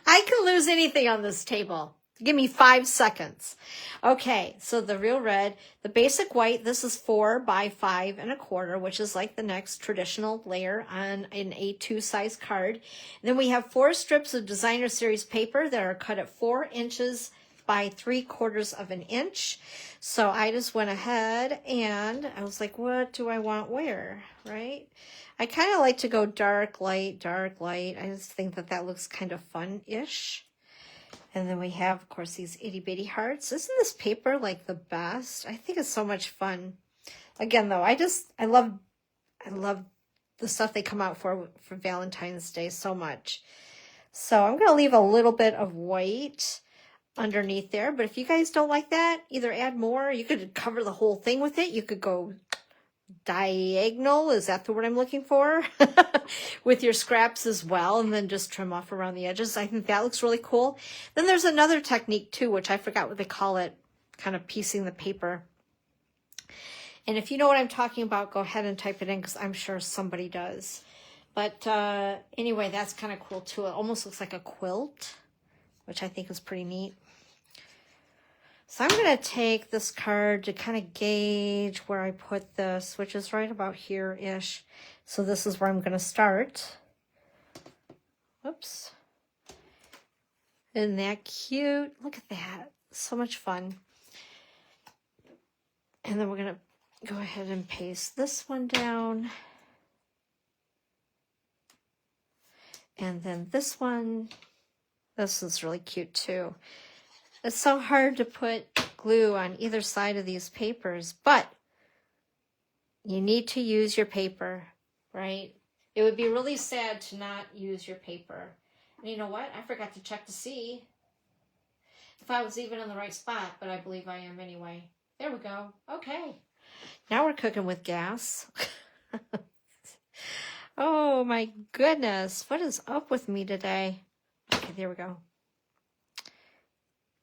I can lose anything on this table. Give me 5 seconds. Okay, so the real red, the basic white, this is 4 by 5 1/4, which is like the next traditional layer on an A2 size card. And then we have 4 strips of designer series paper that are cut at 4 inches by 3/4 of an inch. So I just went ahead and I was like, what do I want where, right? I kind of like to go dark, light, dark, light. I just think that that looks kind of fun-ish. And then we have, of course, these itty bitty hearts. Isn't this paper like the best? I think it's so much fun. Again, though, I love the stuff they come out for Valentine's Day so much. So I'm going to leave a little bit of white underneath there. But if you guys don't like that, either add more. You could cover the whole thing with it. You could go diagonal, is that the word I'm looking for? With your scraps as well, and then just trim off around the edges. I think that looks really cool. Then there's another technique too, which I forgot what they call it, kind of piecing the paper. And if you know what I'm talking about, go ahead and type it in, because I'm sure somebody does. But anyway, that's kind of cool too. It almost looks like a quilt, which I think is pretty neat. So I'm going to take this card to kind of gauge where I put this, which is right about here-ish. So this is where I'm going to start. Oops. Isn't that cute? Look at that. So much fun. And then we're going to go ahead and paste this one down. And then this one. This is really cute too. It's so hard to put glue on either side of these papers, but you need to use your paper, right? It would be really sad to not use your paper. And you know what? I forgot to check to see if I was even in the right spot, but I believe I am anyway. There we go. Okay. Now we're cooking with gas. Oh my goodness. What is up with me today? Okay, there we go.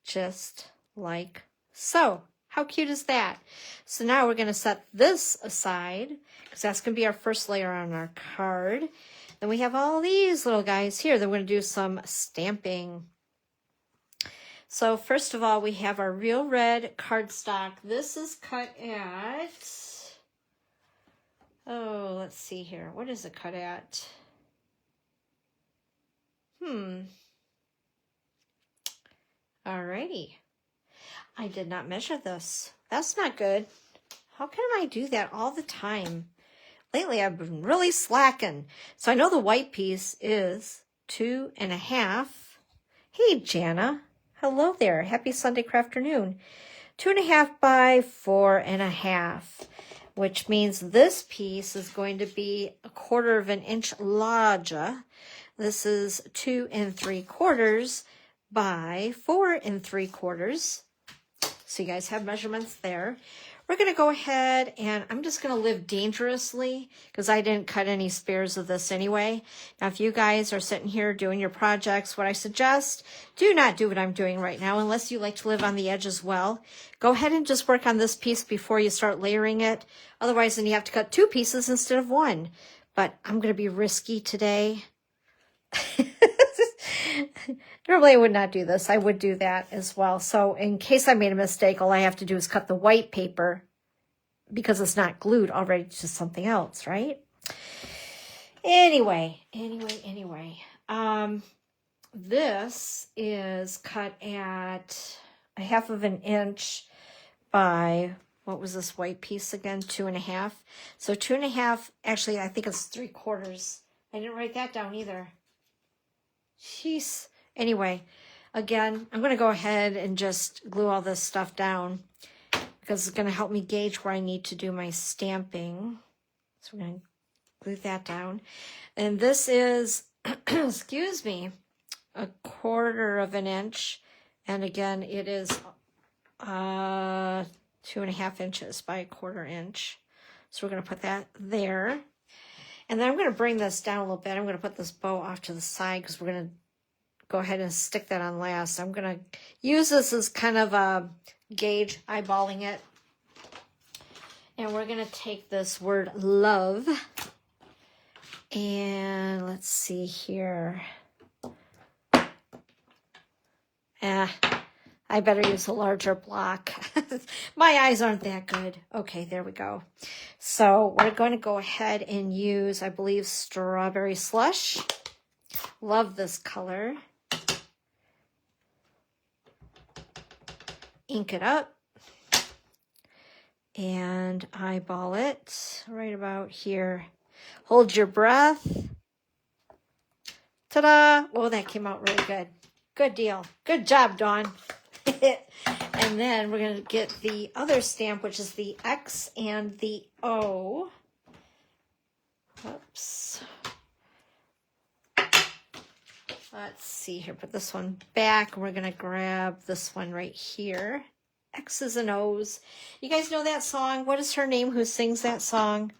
Just like so. How cute is that? So now we're going to set this aside, because that's going to be our first layer on our card. Then we have all these little guys here that we're going to do some stamping. So first of all, we have our real red cardstock. This is cut at, oh, let's see here. What is it cut at? Alrighty. I did not measure this. That's not good. How can I do that all the time? Lately, I've been really slacking. So I know the white piece is 2.5. Hey, Jana. Hello there. Happy Sunday afternoon. 2.5 by 4.5, which means this piece is going to be 1/4 of an inch larger. This is 2 3/4 by 4 3/4. So you guys have measurements there. We're going to go ahead and I'm just going to live dangerously, because I didn't cut any spares of this anyway. Now, if you guys are sitting here doing your projects, what I suggest, do not do what I'm doing right now unless you like to live on the edge as well. Go ahead and just work on this piece before you start layering it. Otherwise, then you have to cut 2 pieces instead of 1. But I'm going to be risky today. Normally I would not do this. I would do that as well. So in case I made a mistake, all I have to do is cut the white paper, because it's not glued already to something else, right? Anyway. this is cut at 1/2 of an inch by, what was this white piece again? 2.5. So 2.5, actually, I think it's 3/4. I didn't write that down either. Jeez. Anyway, again, I'm going to go ahead and just glue all this stuff down because it's going to help me gauge where I need to do my stamping. So we're going to glue that down. And this is, excuse me, 1/4 of an inch. And again, it is 2.5 inches by 1/4 inch. So we're going to put that there. And then I'm going to bring this down a little bit. I'm going to put this bow off to the side because we're going to go ahead and stick that on last. I'm going to use this as kind of a gauge, eyeballing it. And we're going to take this word love. And let's see here. I better use a larger block. My eyes aren't that good. Okay, there we go. So we're going to go ahead and use, I believe, Strawberry Slush. Love this color. Ink it up. And eyeball it right about here. Hold your breath. Ta-da! Oh, that came out really good. Good deal. Good job, Dawn. And then we're going to get the other stamp, which is the X and the O. Oops. Let's see here. Put this one back. We're going to grab this one right here. X's and O's. You guys know that song? What is her name who sings that song?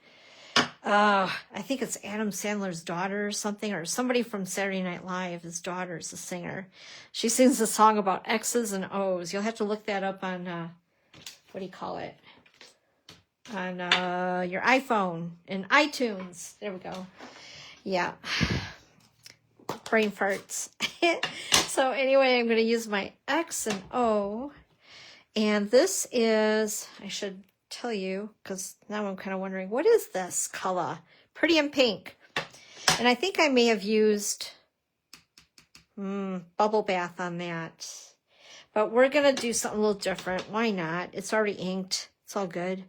I think it's Adam Sandler's daughter or something, or somebody from Saturday Night Live. His daughter's a singer. She sings a song about X's and O's. You'll have to look that up on, what do you call it? On your iPhone and iTunes. There we go. Yeah. Brain farts. So anyway, I'm going to use my X and O. And this is, I should tell you, because now I'm kind of wondering, what is this color? Pretty in Pink. And I think I may have used bubble bath on that. But we're going to do something a little different. Why not? It's already inked. It's all good.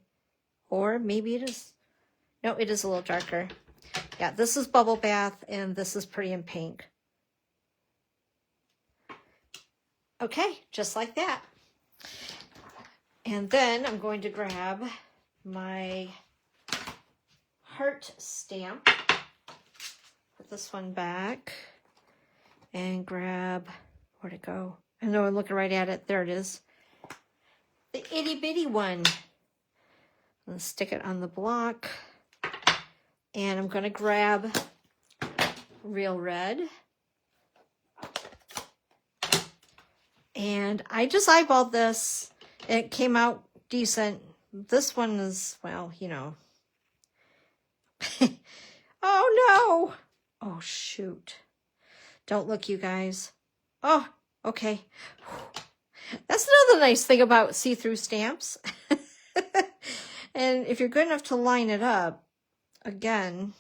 Or maybe it is. No, it is a little darker. Yeah, this is bubble bath and this is Pretty in Pink. Okay, just like that. And then I'm going to grab my heart stamp, put this one back, and grab, where'd it go? I know I'm looking right at it. There it is. The itty bitty one. Let's stick it on the block. And I'm going to grab Real Red. And I just eyeballed this. It came out decent. This one is, well, you know. Oh, no. Oh, shoot. Don't look, you guys. Oh, okay. That's another nice thing about see-through stamps. And if you're good enough to line it up, again,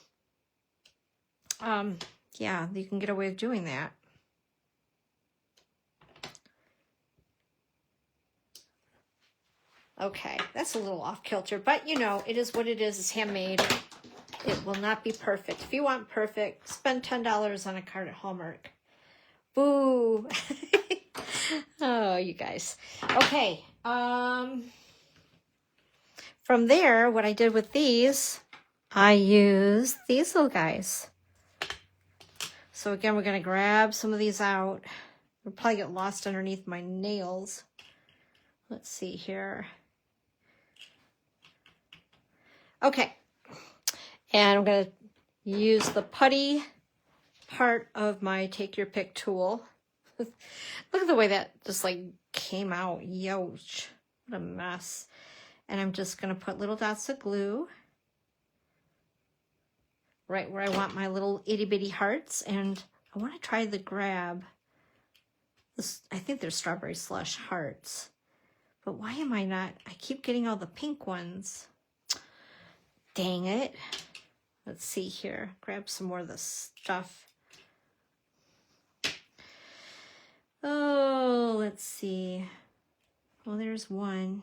yeah, you can get away with doing that. Okay, that's a little off kilter, but you know, it is what it is. It's handmade. It will not be perfect. If you want perfect, spend $10 on a card at Hallmark. Boo. Oh, you guys. Okay. From there, what I did with these, I used these little guys. So again, we're going to grab some of these out. They'll probably get lost underneath my nails. Let's see here. Okay. And I'm going to use the putty part of my Take Your Pick tool. Look at the way that just like came out. Yoch. What a mess. And I'm just going to put little dots of glue right where I want my little itty bitty hearts. And I want to try the grab. This, I think they're Strawberry Slush hearts. But why am I not? I keep getting all the pink ones. Dang it. Let's see here. Grab some more of this stuff. Oh, let's see. Well, there's one.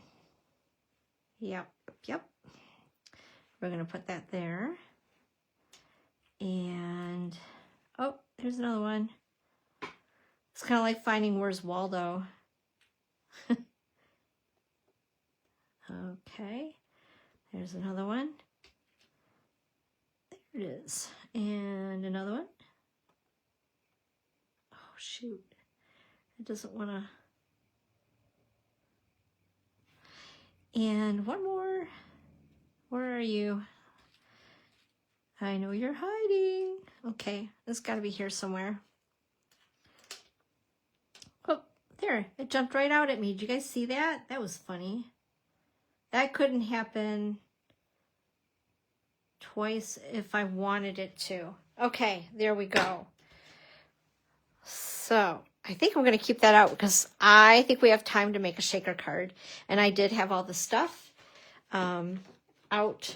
Yep. We're going to put that there. And, oh, there's another one. It's kind of like finding Where's Waldo. Okay. There's another one. There it is. And another one. Oh, shoot. It doesn't want to. And one more. Where are you? I know you're hiding. Okay, it's got to be here somewhere. Oh, there. It jumped right out at me. Did you guys see that? That was funny. That couldn't happen twice if I wanted it to. Okay, there we go. So I think I'm going to keep that out because I think we have time to make a shaker card. And I did have all the stuff out.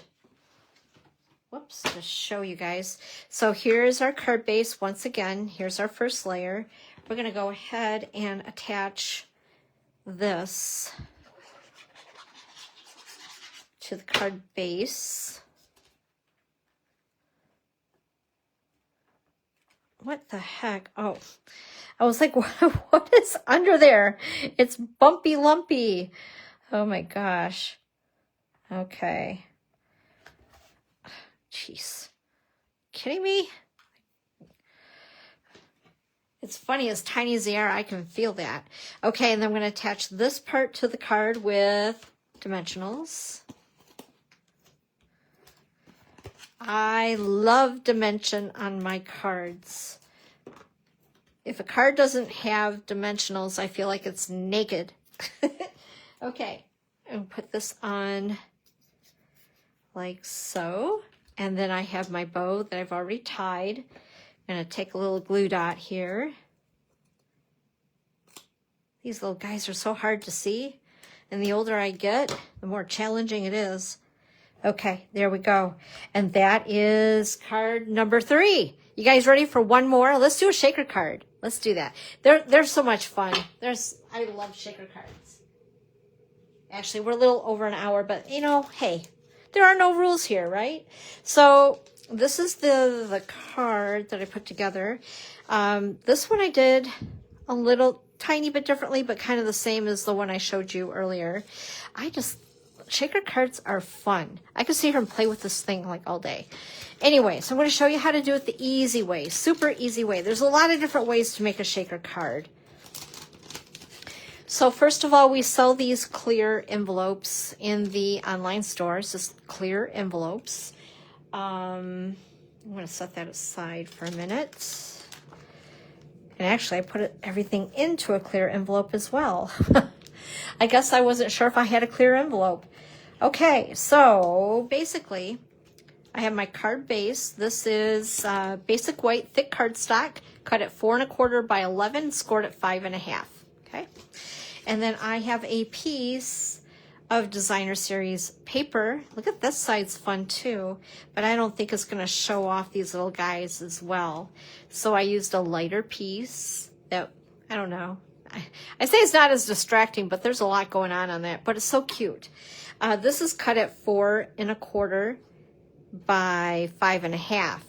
Whoops, to show you guys. So here's our card base. Once again, here's our first layer. We're going to go ahead and attach this to the card base. What the heck? Oh, I was like, what is under there? It's bumpy lumpy. Oh my gosh. Okay. Jeez. Kidding me? It's funny, as tiny as they are, I can feel that. Okay, and then I'm going to attach this part to the card with dimensionals. I love dimension on my cards. If a card doesn't have dimensionals, I feel like it's naked. Okay, and put this on like so. And then I have my bow that I've already tied. I'm going to take a little glue dot here. These little guys are so hard to see. And the older I get, the more challenging it is. Okay, there we go. And that is card number 3. You guys ready for one more? Let's do a shaker card. Let's do that. They're so much fun. I love shaker cards. Actually, we're a little over an hour, but you know, hey, there are no rules here, right? So this is the card that I put together. This one I did a little tiny bit differently, but kind of the same as the one I showed you earlier. Shaker cards are fun. I could sit here and play with this thing like all day. Anyway, so I'm going to show you how to do it the easy way, super easy way. There's a lot of different ways to make a shaker card. So first of all, we sell these clear envelopes in the online stores, just clear envelopes. I'm going to set that aside for a minute. And actually, I put everything into a clear envelope as well. I guess I wasn't sure if I had a clear envelope. Okay, so basically, I have my card base. This is basic white thick cardstock, cut at 4 1/4 by 11, scored at 5 1/2. Okay, and then I have a piece of Designer Series paper. Look at this side's fun too, but I don't think it's going to show off these little guys as well. So I used a lighter piece that, I don't know. I say it's not as distracting, but there's a lot going on that, but it's so cute. This is cut at 4 1/4 by 5 1/2.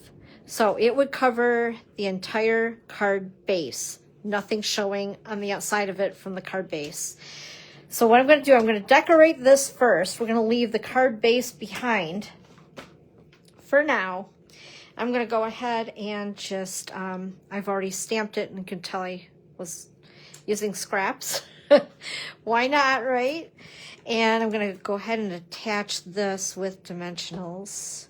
So it would cover the entire card base. Nothing showing on the outside of it from the card base. So what I'm going to do, I'm going to decorate this first. We're going to leave the card base behind for now. I'm going to go ahead and just, I've already stamped it and can tell I was using scraps. Why not, right? And I'm going to go ahead and attach this with dimensionals.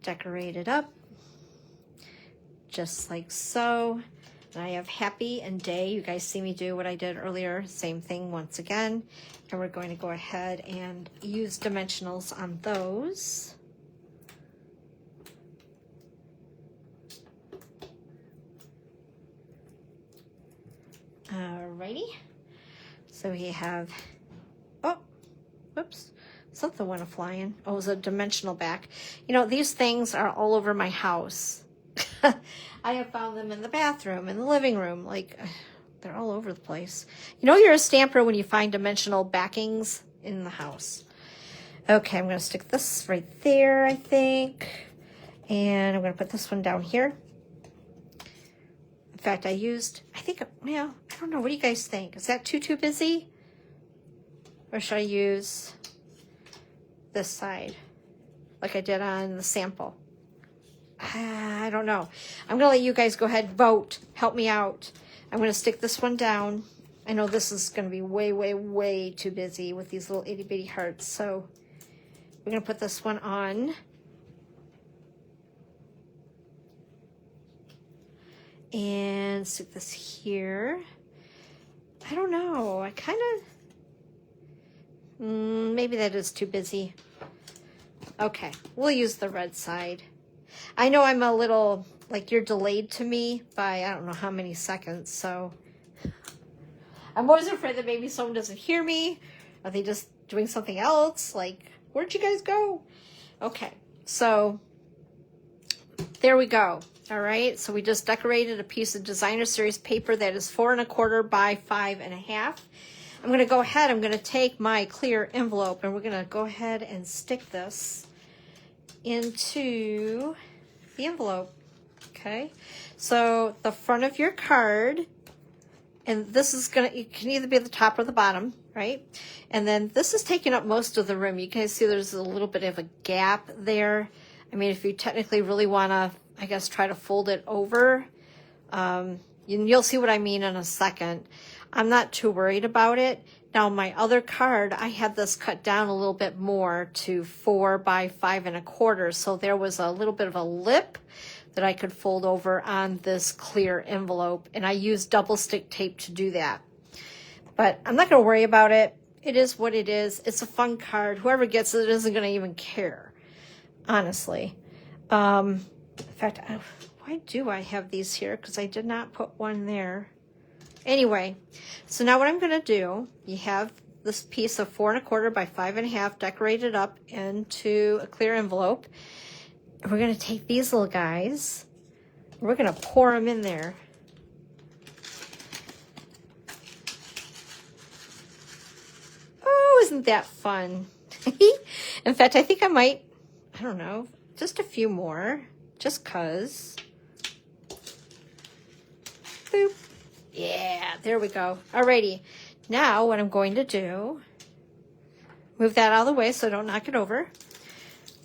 Decorate it up just like so. And I have happy and day. You guys see me do what I did earlier. Same thing once again. And we're going to go ahead and use dimensionals on those. Alrighty. So we have, oh, whoops. Something went flying. Oh, it was a dimensional back. You know, these things are all over my house. I have found them in the bathroom, in the living room, like they're all over the place. You know you're a stamper when you find dimensional backings in the house. Okay, I'm going to stick this right there, I think. And I'm going to put this one down here. In fact, I think, well, I don't know. What do you guys think? Is that too busy? Or should I use this side like I did on the sample? I don't know. I'm going to let you guys go ahead and vote. Help me out. I'm going to stick this one down. I know this is going to be way too busy with these little itty bitty hearts. So we're going to put this one on. And stick this here. I don't know. I kind of... maybe that is too busy. Okay, we'll use the red side. I know I'm a little, like, you're delayed to me by I don't know how many seconds, so I'm always afraid that maybe someone doesn't hear me. Are they just doing something else? Like, where'd you guys go? Okay, so there we go. All right, so we just decorated a piece of designer series paper that is 4 1/4 by 5 1/2. I'm going to go ahead, I'm going to take my clear envelope and we're going to go ahead and stick this into the envelope. Okay, so the front of your card, and this is going to, it can either be the top or the bottom, right? And then this is taking up most of the room. You can see there's a little bit of a gap there. I mean, if you technically really want to, I guess, try to fold it over, you'll see what I mean in a second. I'm not too worried about it. Now, my other card, I had this cut down a little bit more to 4 by 5 1/4. So there was a little bit of a lip that I could fold over on this clear envelope. And I used double stick tape to do that. But I'm not going to worry about it. It is what it is. It's a fun card. Whoever gets it isn't going to even care, honestly. In fact, why do I have these here? Because I did not put one there. Anyway, so now what I'm going to do, you have this piece of 4 1/4 by 5 1/2 decorated up into a clear envelope. We're going to take these little guys. We're going to pour them in there. Oh, isn't that fun? In fact, I think I might, I don't know, just a few more, just 'cause. Boop. Yeah, there we go. Alrighty. Now what I'm going to do, move that out of the way so I don't knock it over.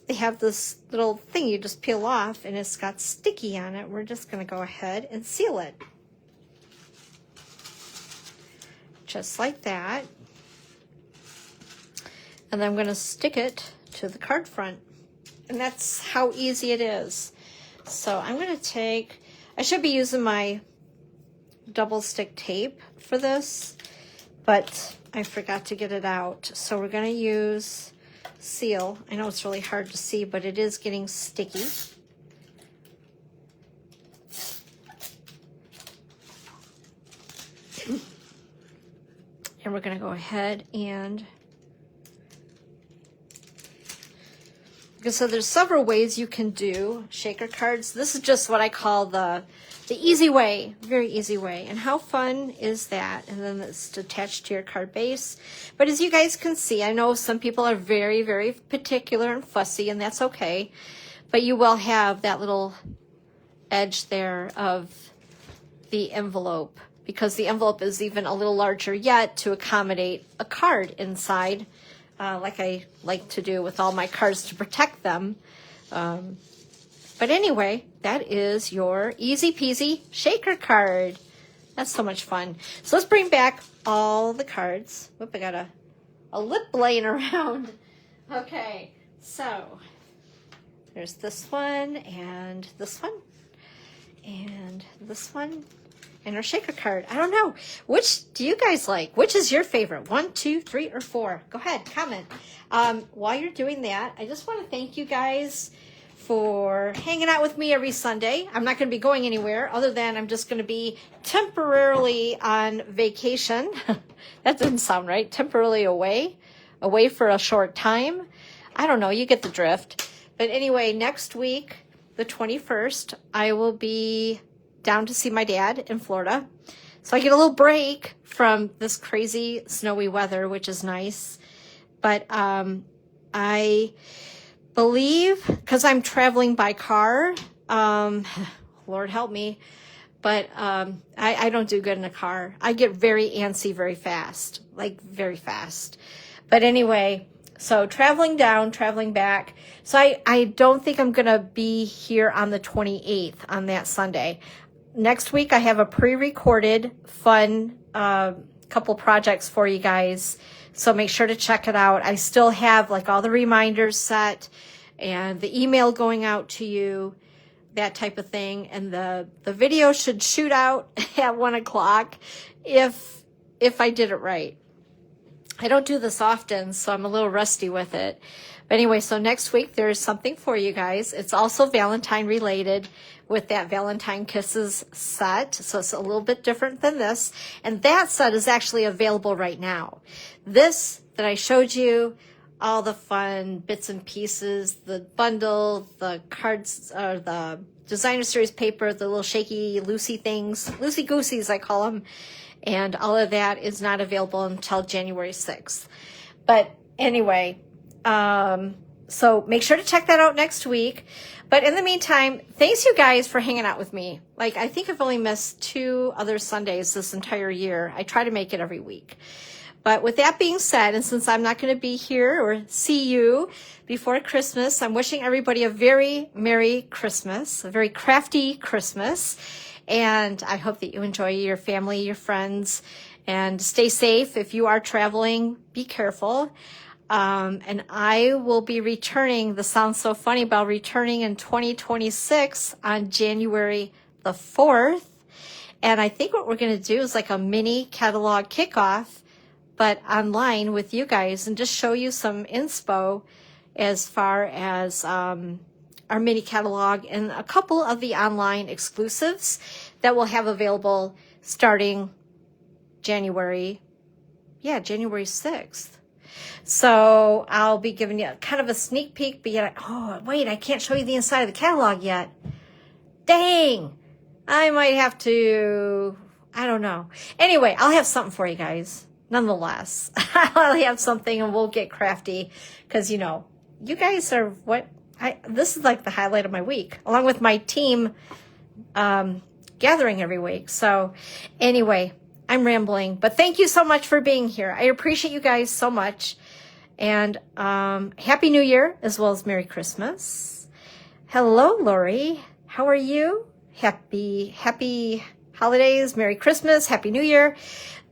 They have this little thing you just peel off and it's got sticky on it. We're just going to go ahead and seal it. Just like that. And then I'm going to stick it to the card front. And that's how easy it is. So I'm going to take, I should be using my double stick tape for this, but I forgot to get it out. So we're going to use seal. I know it's really hard to see, but it is getting sticky. And we're going to go ahead and, so there's several ways you can do shaker cards. This is just what I call the easy way, very easy way. And how fun is that? And then it's attached to your card base. But as you guys can see, I know some people are very particular and fussy, and that's okay. But you will have that little edge there of the envelope, because the envelope is even a little larger yet to accommodate a card inside, like I like to do with all my cards to protect them. But anyway, that is your easy peasy shaker card. That's so much fun. So let's bring back all the cards. Whoop, I got a lip laying around. Okay, so there's this one and this one and this one and our shaker card. I don't know. Which do you guys like? Which is your favorite? 1, 2, 3, or 4? Go ahead, comment. While you're doing that, I just want to thank you guys for hanging out with me every Sunday. I'm not going to be going anywhere other than I'm just going to be temporarily on vacation. That didn't sound right. Temporarily away for a short time. I don't know. You get the drift. But anyway, next week the 21st, I will be down to see my dad in Florida. So I get a little break from this crazy snowy weather, which is nice. But I believe, because I'm traveling by car, Lord help me, but I don't do good in a car. I get very antsy very fast, like very fast. But anyway, so traveling down, traveling back. So I don't think I'm going to be here on the 28th on that Sunday. Next week, I have a pre-recorded fun couple projects for you guys. So make sure to check it out. I still have like all the reminders set and the email going out to you, that type of thing. And the video should shoot out at 1 o'clock if I did it right. I don't do this often, so I'm a little rusty with it. But anyway, so next week there's something for you guys. It's also Valentine related with that Valentine Kisses set. So it's a little bit different than this. And that set is actually available right now. This that I showed you, all the fun bits and pieces, the bundle, the cards, the designer series paper, the little shaky, loosey things, loosey-gooseys I call them. And all of that is not available until January 6th. But anyway, so make sure to check that out next week. But in the meantime, thanks you guys for hanging out with me. Like, I think I've only missed 2 other Sundays this entire year. I try to make it every week. But with that being said, and since I'm not going to be here or see you before Christmas, I'm wishing everybody a very Merry Christmas, a very crafty Christmas. And I hope that you enjoy your family, your friends, and stay safe. If you are traveling, be careful. And I will be returning, this sounds so funny, but I'll returning in 2026 on January the 4th. And I think what we're going to do is like a mini catalog kickoff, but online with you guys, and just show you some inspo as far as our mini catalog and a couple of the online exclusives that we'll have available starting January 6th. So I'll be giving you kind of a sneak peek, but yet, oh, wait, I can't show you the inside of the catalog yet. Dang, I might have to, I don't know. Anyway, I'll have something for you guys. Nonetheless, I'll have something and we'll get crafty because, you know, you guys are this is like the highlight of my week, along with my team gathering every week. So anyway, I'm rambling, but thank you so much for being here. I appreciate you guys so much. And Happy New Year, as well as Merry Christmas. Hello, Lori. How are you? Happy holidays, Merry Christmas, Happy New Year.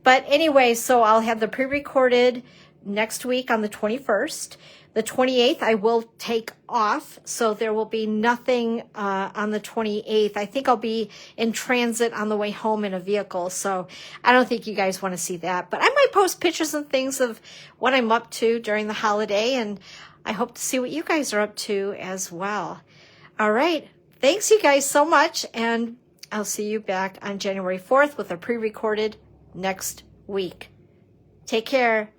But anyway, so I'll have the pre-recorded next week on the 21st. The 28th, I will take off, so there will be nothing on the 28th. I think I'll be in transit on the way home in a vehicle, so I don't think you guys want to see that. But I might post pictures and things of what I'm up to during the holiday, and I hope to see what you guys are up to as well. All right, thanks you guys so much, and I'll see you back on January 4th with a pre-recorded next week. Take care.